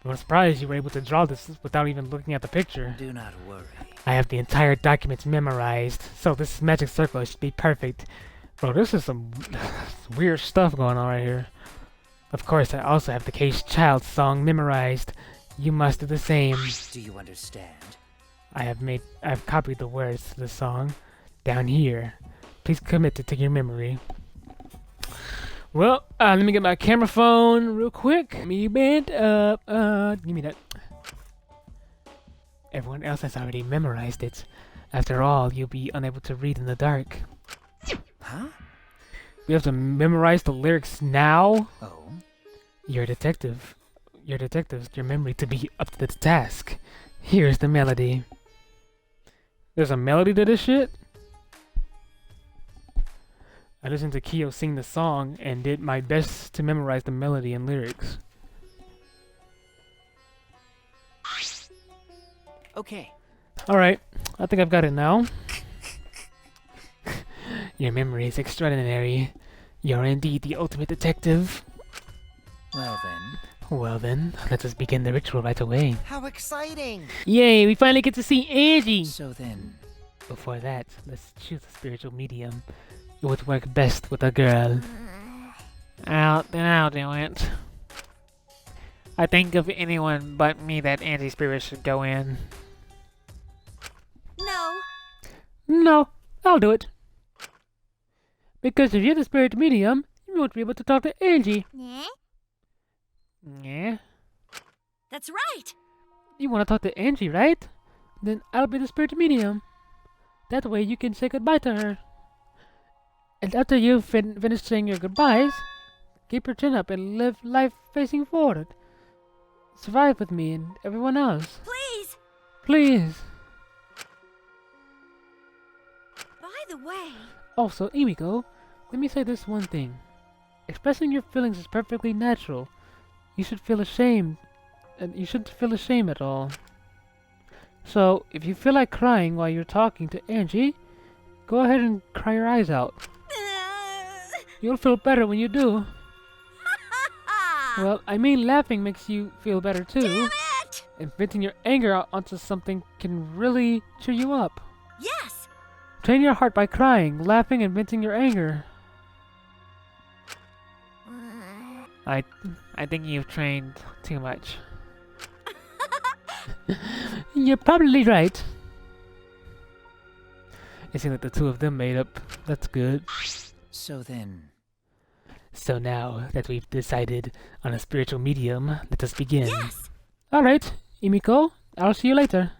I'm surprised you were able to draw this without even looking at the picture. Do not worry. I have the entire document memorized, so this magic circle should be perfect. Bro, this is some weird stuff going on right here. Of course, I also have the Caged Child song memorized. You must do the same. Do you understand? I've copied the words to the song down here. Please commit it to your memory. Well, let me get my camera phone real quick. Let me bend up. Give me that. Everyone else has already memorized it. After all, you'll be unable to read in the dark. Huh? We have to memorize the lyrics now? Oh? You're a detective. Your memory to be up to the task. Here's the melody. There's a melody to this shit? I listened to Kyo sing the song and did my best to memorize the melody and lyrics. Okay. Alright, I think I've got it now. Your memory is extraordinary. You're indeed the ultimate detective. Well then, let us begin the ritual right away. How exciting! Yay, we finally get to see Angie! So then... Before that, let's choose a spiritual medium. It would work best with a girl. I'll do it. I think of anyone but me that anti-spirit should go in. No. No, I'll do it. Because if you're the spirit medium, you won't be able to talk to Angie. Yeah? Yeah? That's right. You want to talk to Angie, right? Then I'll be the spirit medium. That way you can say goodbye to her. And after you've finished saying your goodbyes, keep your chin up and live life facing forward. Survive with me and everyone else. Please. Please. By the way. Also, Emiko, let me say this one thing. Expressing your feelings is perfectly natural. You should feel ashamed. And you shouldn't feel ashamed at all. So, if you feel like crying while you're talking to Angie, go ahead and cry your eyes out. You'll feel better when you do. Ah! Well, I mean laughing makes you feel better too. Damn it! And venting your anger out onto something can really cheer you up. Yes! Train your heart by crying, laughing, and venting your anger. I think you've trained too much. You're probably right. It seems like the two of them made up. That's good. So then, So now that we've decided on a spiritual medium, let us begin. Yes! Alright, Imiko, I'll see you later.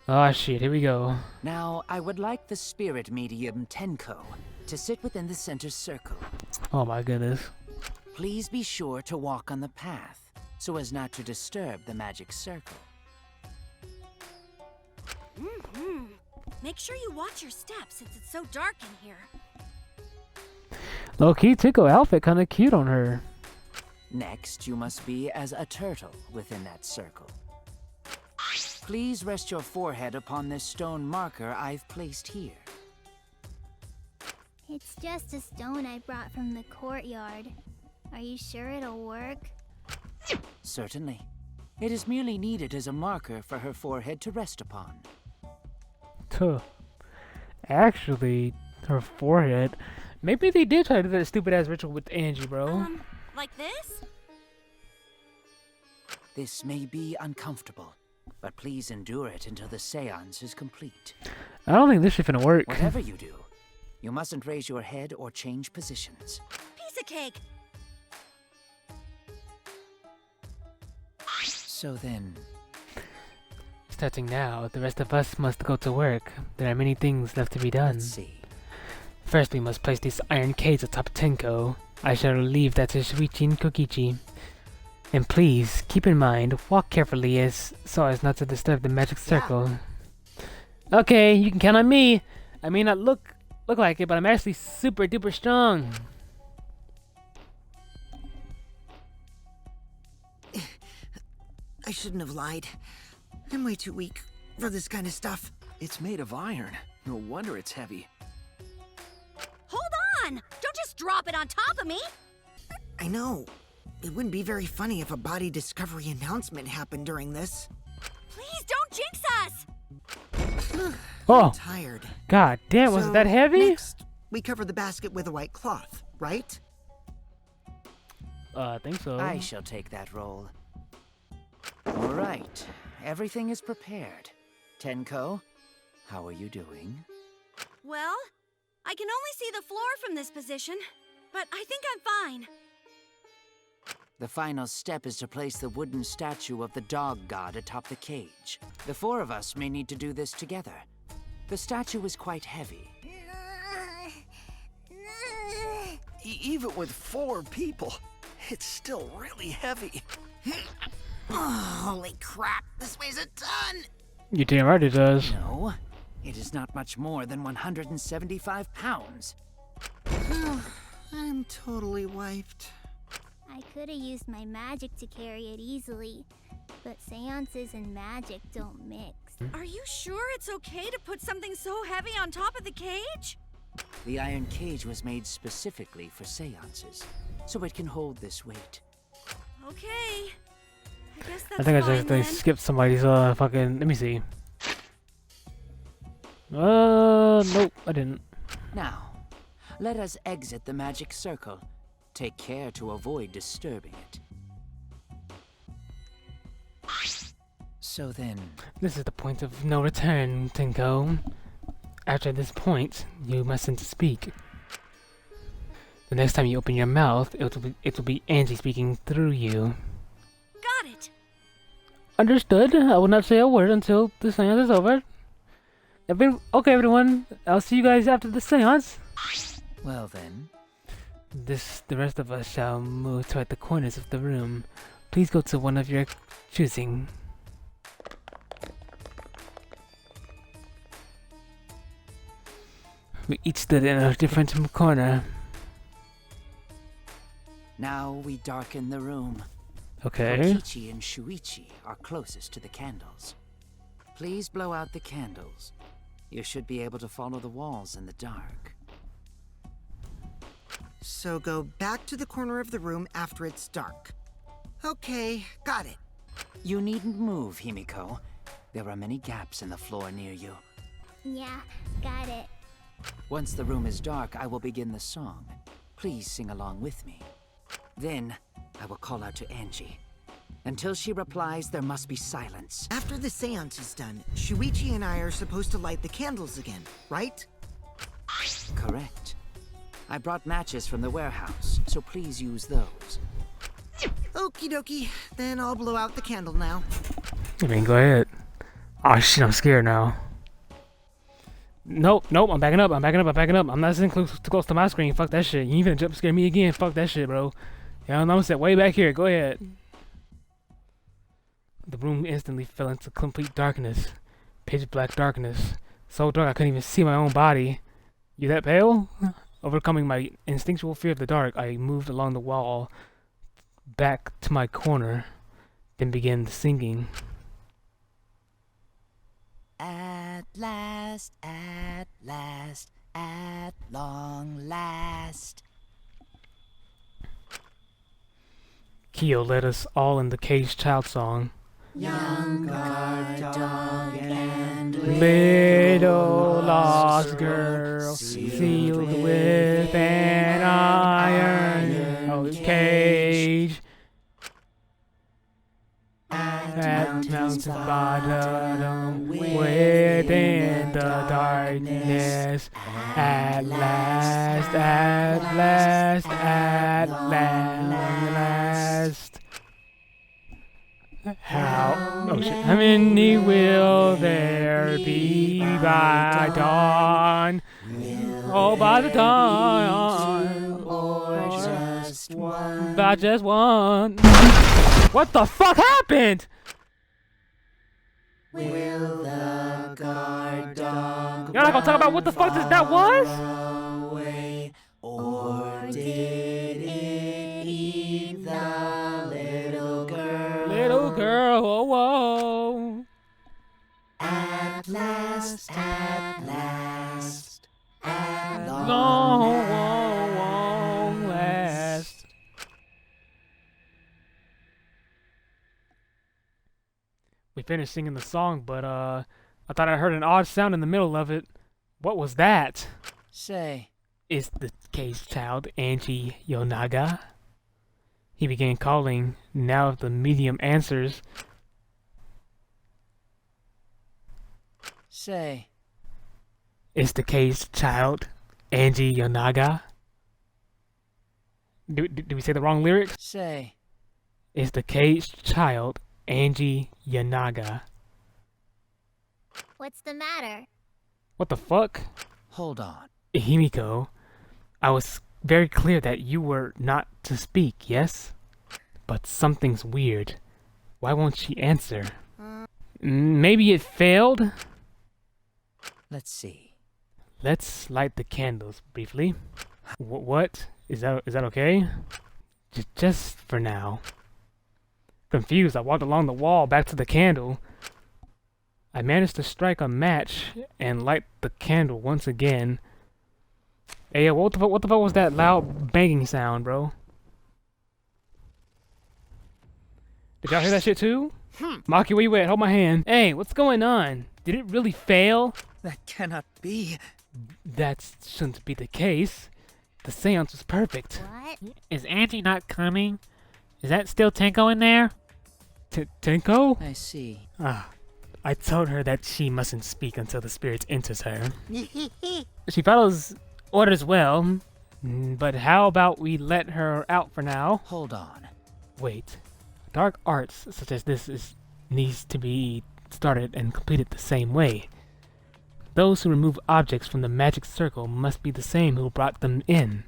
Oh shit, here we go. now I would like the spirit medium Tenko to sit within the center circle. Oh my goodness. Please be sure to walk on the path so as not to disturb the magic circle. Mm-hmm. Make sure you watch your steps since it's so dark in here. Low-key Tico outfit kinda cute on her. Next, you must be as a turtle within that circle. Please rest your forehead upon this stone marker I've placed here. It's just a stone I brought from the courtyard. Are you sure it'll work? Certainly. It is merely needed as a marker for her forehead to rest upon. Tuh. Actually, her forehead. Maybe they did try to do that stupid ass ritual with Angie, bro. Like this? This may be uncomfortable, but please endure it until the seance is complete. I don't think this shit finna work. Whatever you do, you mustn't raise your head or change positions. Piece of cake! So then, Starting now, the rest of us must go to work. There are many things left to be done. let's see. First, we must place this iron cage atop Tenko. I shall relieve that to Shuichi and Kokichi. And please, keep in mind, walk carefully so as not to disturb the magic circle. Okay, you can count on me. I may not look like it, but I'm actually super duper strong. I shouldn't have lied. I'm way too weak for this kind of stuff. It's made of iron. No wonder it's heavy. Hold on! Don't just drop it on top of me! I know. It wouldn't be very funny if a body discovery announcement happened during this. Please don't jinx us! Oh, Tired. god damn, was it that heavy? Next, we cover the basket with a white cloth, right? I think so. I shall take that role. All right, everything is prepared. Tenko, how are you doing? Well, I can only see the floor from this position, but I think I'm fine. The final step is to place the wooden statue of the dog god atop the cage. The four of us may need to do this together. The statue is quite heavy. Even with 4 people, it's still really heavy. Oh, holy crap, this weighs a ton! You damn right it does. No, it is not much more than 175 pounds. I'm totally wiped. I could have used my magic to carry it easily, but seances and magic don't mix. Are you sure it's okay to put something so heavy on top of the cage? The iron cage was made specifically for seances, so it can hold this weight. Okay. I guess that's I think I fine just then. skipped somebody's fucking. Let me see. Nope, I didn't. Now, let us exit the magic circle. Take care to avoid disturbing it. So then, This is the point of no return, Tenko. After this point, you mustn't speak. The next time you open your mouth, it will be Angie speaking through you. Got it. Understood. I will not say a word until the seance is over. Okay, everyone. I'll see you guys after the seance. well then, The rest of us shall move toward the corners of the room. Please go to one of your choosing. We each stood in a different corner. now we darken the room. Okay. Kokichi and Shuichi are closest to the candles. Please blow out the candles. You should be able to follow the walls in the dark. So go back to the corner of the room after it's dark. Okay, got it. You needn't move, Himiko. There are many gaps in the floor near you. Yeah, got it. Once the room is dark, I will begin the song. Please sing along with me. Then, I will call out to Angie. Until she replies, there must be silence. After the seance is done, Shuichi and I are supposed to light the candles again, right? Correct. I brought matches from the warehouse, so please use those. Okie dokie, then I'll blow out the candle now. I mean, go ahead. Oh shit, I'm scared now. Nope, I'm backing up. I'm not sitting too close to my screen. Fuck that shit. You ain't finna jump scare me again. Fuck that shit, bro. Yeah, I'm set way back here. Go ahead. The room instantly fell into complete darkness. Pitch black darkness. So dark I couldn't even see my own body. You that pale? Overcoming my instinctual fear of the dark, I moved along the wall back to my corner, then began singing. At last, at long last. Kyo led us all in the Caged Child song. Young guard dog and Little lost girl, sealed with an iron cage. At mountain bottom, within the darkness. At last, at last. How many will there be by dawn? Oh, by the dawn. or just one. By just one. What the fuck happened? Will the guard dog You're not gonna talk about what the fuck that was? away, or did it eat the little girl? Little girl, oh whoa. At last, at Long last. We finished singing the song, but I thought I heard an odd sound in the middle of it. What was that? Say, Is the caged child Angie Yonaga? He began calling. Now if the medium answers, say, is the caged child Angie Yonaga? Did we say the wrong lyrics? say. Is the caged child Angie Yonaga? What's the matter? What the fuck? Hold on. Himiko, I was very clear that you were not to speak, yes? But something's weird. Why won't she answer? Maybe it failed? Let's see. Let's light the candles briefly. What? Is that okay? Just for now. Confused, I walked along the wall back to the candle. I managed to strike a match and light the candle once again. Hey, what the fuck was that loud banging sound, bro? Did y'all hear that shit too? Maki, where you at? Hold my hand. Hey, what's going on? Did it really fail? That cannot be. That shouldn't be the case. The seance was perfect. What? Is Auntie not coming? Is that still Tenko in there? Tenko? I see. Ah, I told her that she mustn't speak until the spirit enters her. She follows orders well, but how about we let her out for now? Hold on. Wait, dark arts such as this needs to be started and completed the same way. Those who remove objects from the magic circle must be the same who brought them in.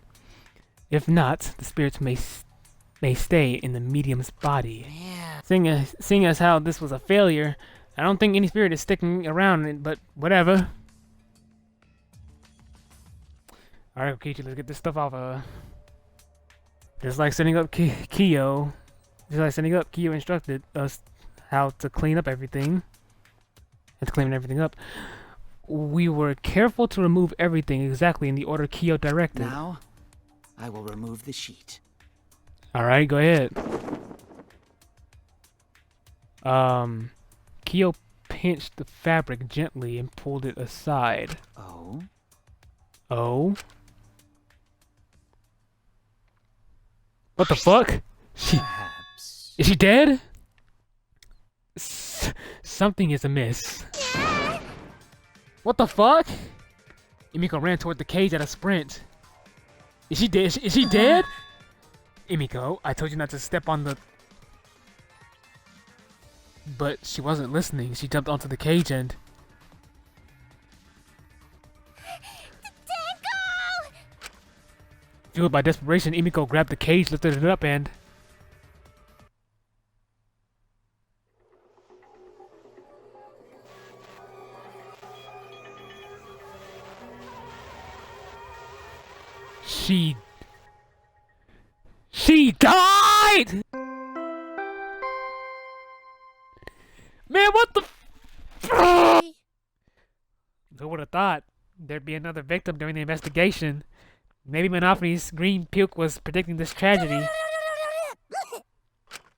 If not, the spirits may stay in the medium's body. Yeah. Seeing as how this was a failure, I don't think any spirit is sticking around, but whatever. Alright, Kichi, let's get this stuff off. Just like setting up Kyo instructed us how to clean up everything. And to clean everything up. We were careful to remove everything exactly in the order Kyo directed. Now, I will remove the sheet. Alright, go ahead. Kyo pinched the fabric gently and pulled it aside. Oh? Oh? What the fuck? Perhaps. Is she dead? Something is amiss. What the fuck? Emiko ran toward the cage at a sprint. Is she dead? Is she dead? Emiko, I told you not to step on the... But she wasn't listening. She jumped onto the cage and... Tango! Fueled by desperation, Emiko grabbed the cage, lifted it up, and... She died! Man, what the Who would have thought there'd be another victim during the investigation? Maybe Monophony's green puke was predicting this tragedy.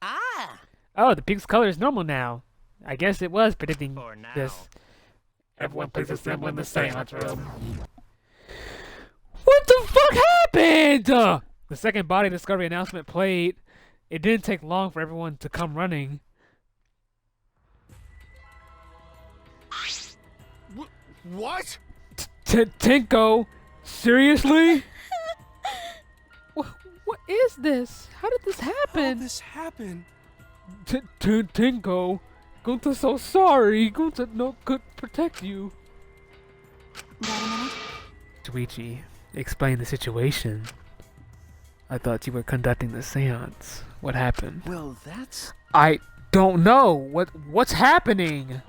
Ah! Oh, the puke's color is normal now. I guess it was predicting For now. this. Everyone please assemble in the seance room. What the fuck happened? The second body discovery announcement played. It didn't take long for everyone to come running. What? Tenko? Seriously? What is this? How did this happen? This happened? Tenko, Gunta's so sorry. Gunta could protect you. Wait a minute. Shuichi, explain the situation. I thought you were conducting the seance. What happened? Well, that's... I don't know. What's happening?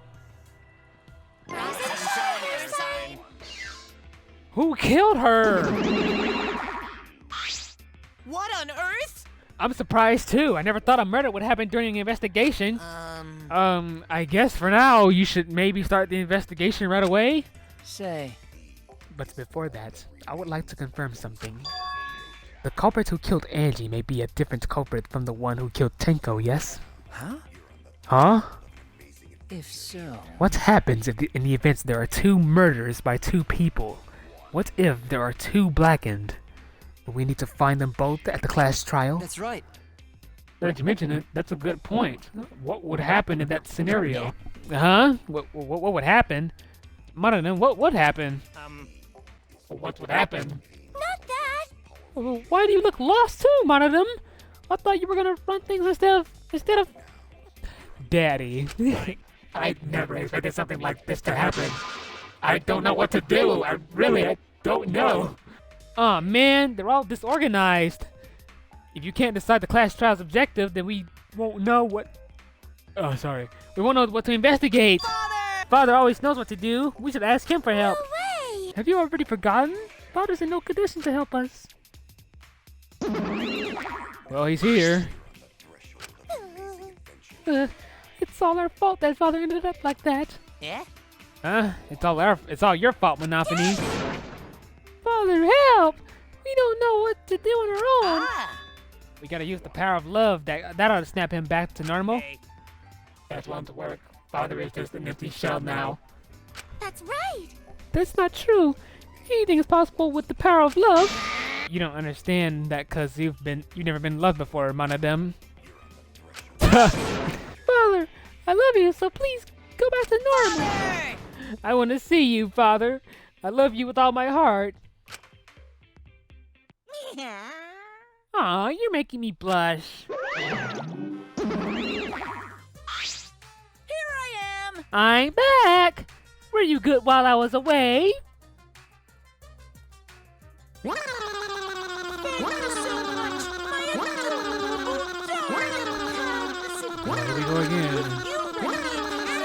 Who killed her? What on earth? I'm surprised too. I never thought a murder would happen during an investigation. I guess for now you should maybe start the investigation right away. Say, But before that, I would like to confirm something. The culprit who killed Angie may be a different culprit from the one who killed Tenko, yes? huh? Huh? If so... What happens if in the events there are two murders by two people? What if there are two blackened? Will we need to find them both at the class trial? That's right. Now that you mention it, that's a good point. What would happen in that scenario? Huh? What would happen? Monodon, what would happen? What would happen? Not that! Well, why do you look lost too, Monodon? I thought you were gonna run things instead of... Daddy. I never expected something like this to happen. I don't know what to do. I don't know. Aw, man, they're all disorganized. If you can't decide the class trial's objective, then we won't know what... Oh, sorry. We won't know what to investigate. Father always knows what to do. We should ask him for help. No way! Have you already forgotten? Father's in no condition to help us. Well, he's here. It's all our fault that Father ended up like that. Yeah? It's all your fault, Monophony. Father, help! We don't know what to do on our own. We gotta use the power of love. That ought to snap him back to normal. That won't work. Father is just an empty shell now. That's right! That's not true. Anything is possible with the power of love. You don't understand that because you've never been loved before, Monodem. Father, I love you, so please go back to normal. I want to see you, Father. I love you with all my heart. Aw, you're making me blush. Here I am! I'm back. Were you good while I was away? Thank you so much, my adorable darling. Here we go again. You let me and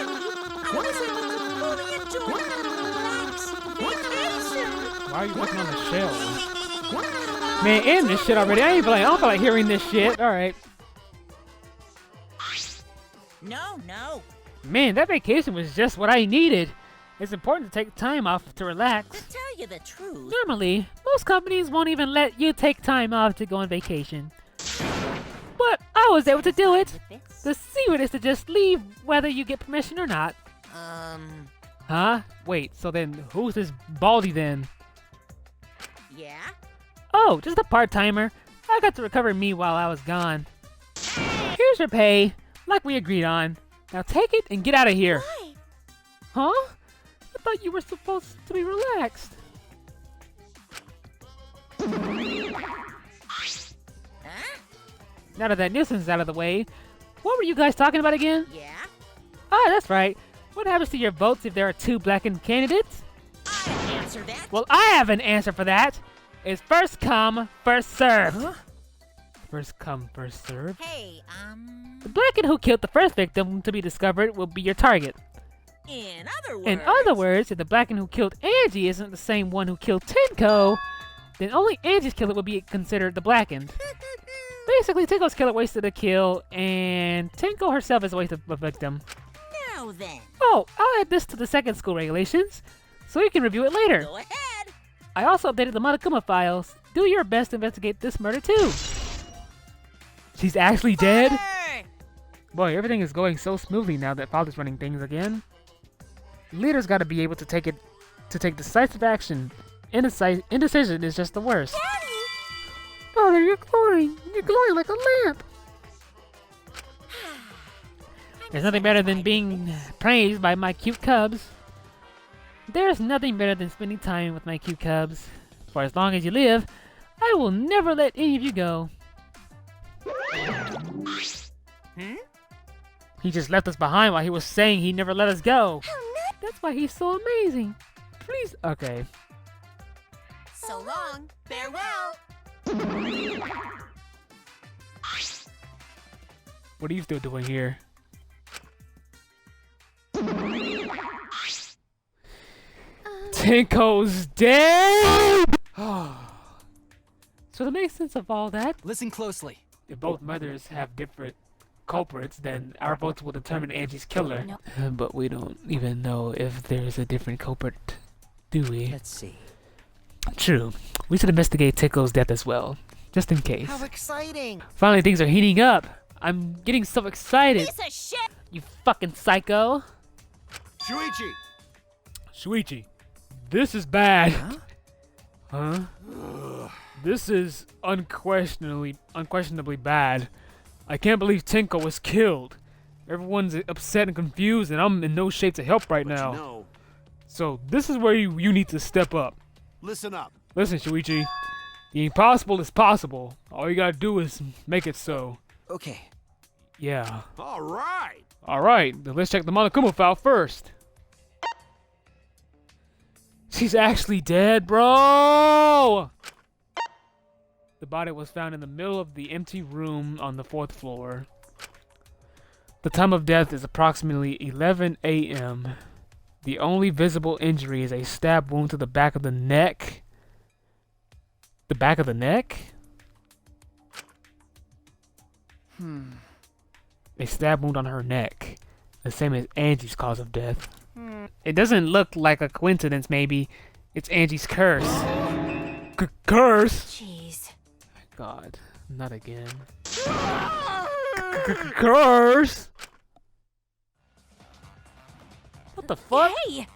I was able to fully enjoy my relaxed vacation. Why are you looking on the shelf? Man, end this shit already. I don't feel like hearing this shit. Alright. No. Man, that vacation was just what I needed. It's important to take time off to relax. To tell you the truth, Normally, most companies won't even let you take time off to go on vacation. But I was able to do it. The secret is to just leave whether you get permission or not. Huh? Wait, so then who's this Baldy then? Yeah? Oh, just a part-timer. I got to recover me while I was gone. Here's your pay, like we agreed on. Now take it and get out of here. Why? Huh? I thought you were supposed to be relaxed. Huh? Now that nuisance is out of the way, what were you guys talking about again? Yeah? Ah, that's right. What happens to your votes if there are 2 blackened candidates? I answer that. Well, I have an answer for that. It's first come, first served. Huh? First come, first served. Hey, The blackened who killed the first victim to be discovered will be your target. in other words... In other words, if the blackened who killed Angie isn't the same one who killed Tenko, then only Angie's killer will be considered the blackened. Basically, Tenko's killer wasted a kill, and Tenko herself is a wasted a victim. Now then, Oh, I'll add this to the second school regulations, so you can review it later. go ahead. I also updated the Monokuma files. Do your best to investigate this murder too. She's actually dead? Fire! Boy, everything is going so smoothly now that Father's running things again. Leader's gotta be able to take decisive action. Indecision is just the worst. Father, you're glowing. You're glowing like a lamp. There's nothing better than being praised by my cute cubs. There's nothing better than spending time with my cute cubs. For as long as you live, I will never let any of you go. He just left us behind while he was saying he never let us go. That's why he's so amazing. Please, okay. So long. Farewell. What are you still doing here? Tenko's dead! So to make sense of all that, Listen closely. if both mothers have different culprits, then our votes will determine Angie's killer. But we don't even know if there's a different culprit, do we? Let's see. True. We should investigate Tenko's death as well, just in case. How exciting! Finally, things are heating up. I'm getting so excited. Piece of shit. You fucking psycho. Shuichi! Shuichi, this is bad. Huh? This is unquestionably bad. I can't believe Tenko was killed. Everyone's upset and confused, and I'm in no shape to help right now. You know, So this is where you need to step up. listen up. Listen, Shuichi, the impossible is possible. All you gotta do is make it so. Okay. Yeah. All right. Alright, then let's check the Monokuma file first. She's actually dead, bro! The body was found in the middle of the empty room on the 4th floor. The time of death is approximately 11 a.m. The only visible injury is a stab wound to the back of the neck. The back of the neck? A stab wound on her neck. The same as Angie's cause of death. It doesn't look like a coincidence, maybe. It's Angie's curse. Curse? Jeez. God, not again. Curse? What the fuck? Hey!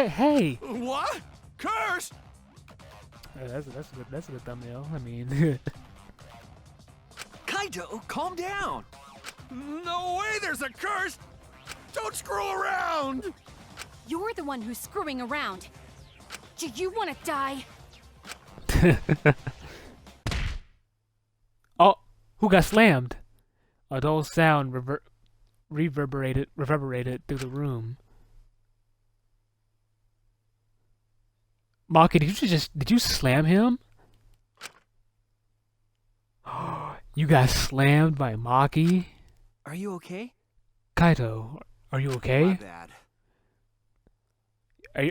Hey. What? Curse? That's a good thumbnail. I mean, Kaito, calm down. No way there's a curse. Don't screw around. You're the one who's screwing around. Do you want to die? oh, who got slammed? A dull sound reverberated through the room. Maki, did you slam him? You got slammed by Maki? Are you okay? Kaito, are you okay? My bad.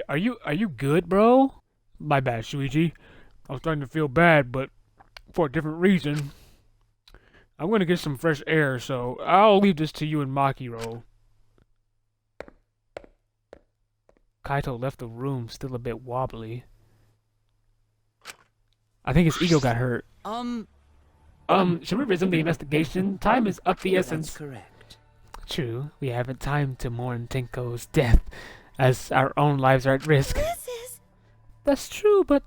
Are you good, bro? My bad, Shuichi. I was starting to feel bad, but for a different reason. I'm gonna get some fresh air, so I'll leave this to you and Makiro. Kaito left the room still a bit wobbly. I think his ego got hurt. Should we resume the investigation? Time is of the essence. That's correct. True, we haven't time to mourn Tenko's death, as our own lives are at risk. This is... That's true, but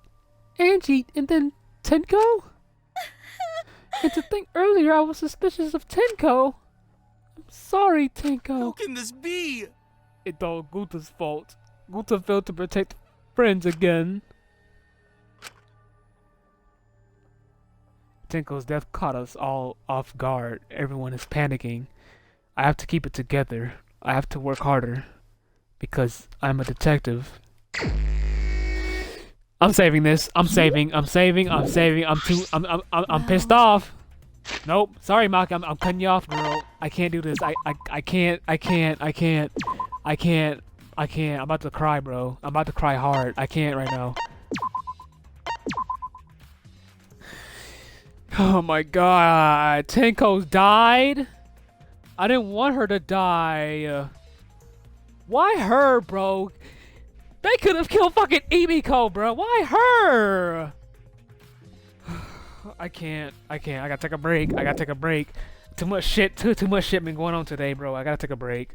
Angie and then Tenko? And to think earlier I was suspicious of Tenko. I'm sorry, Tenko. How can this be? It's all Guta's fault. Guta failed to protect friends again. Tenko's death caught us all off guard. Everyone is panicking. I have to keep it together. I have to work harder. Because I'm a detective. I'm saving this. I'm saving. I'm pissed off. Nope. Sorry, Maki. I'm cutting you off, girl. I can't do this. I can't. I'm about to cry, bro. I'm about to cry hard. I can't right now. Oh my god. Tenko's died? I didn't want her to die. Why her, bro? They could have killed fucking Emiko, bro. Why her? I can't. I gotta take a break. Too much shit been going on today, bro. I gotta take a break.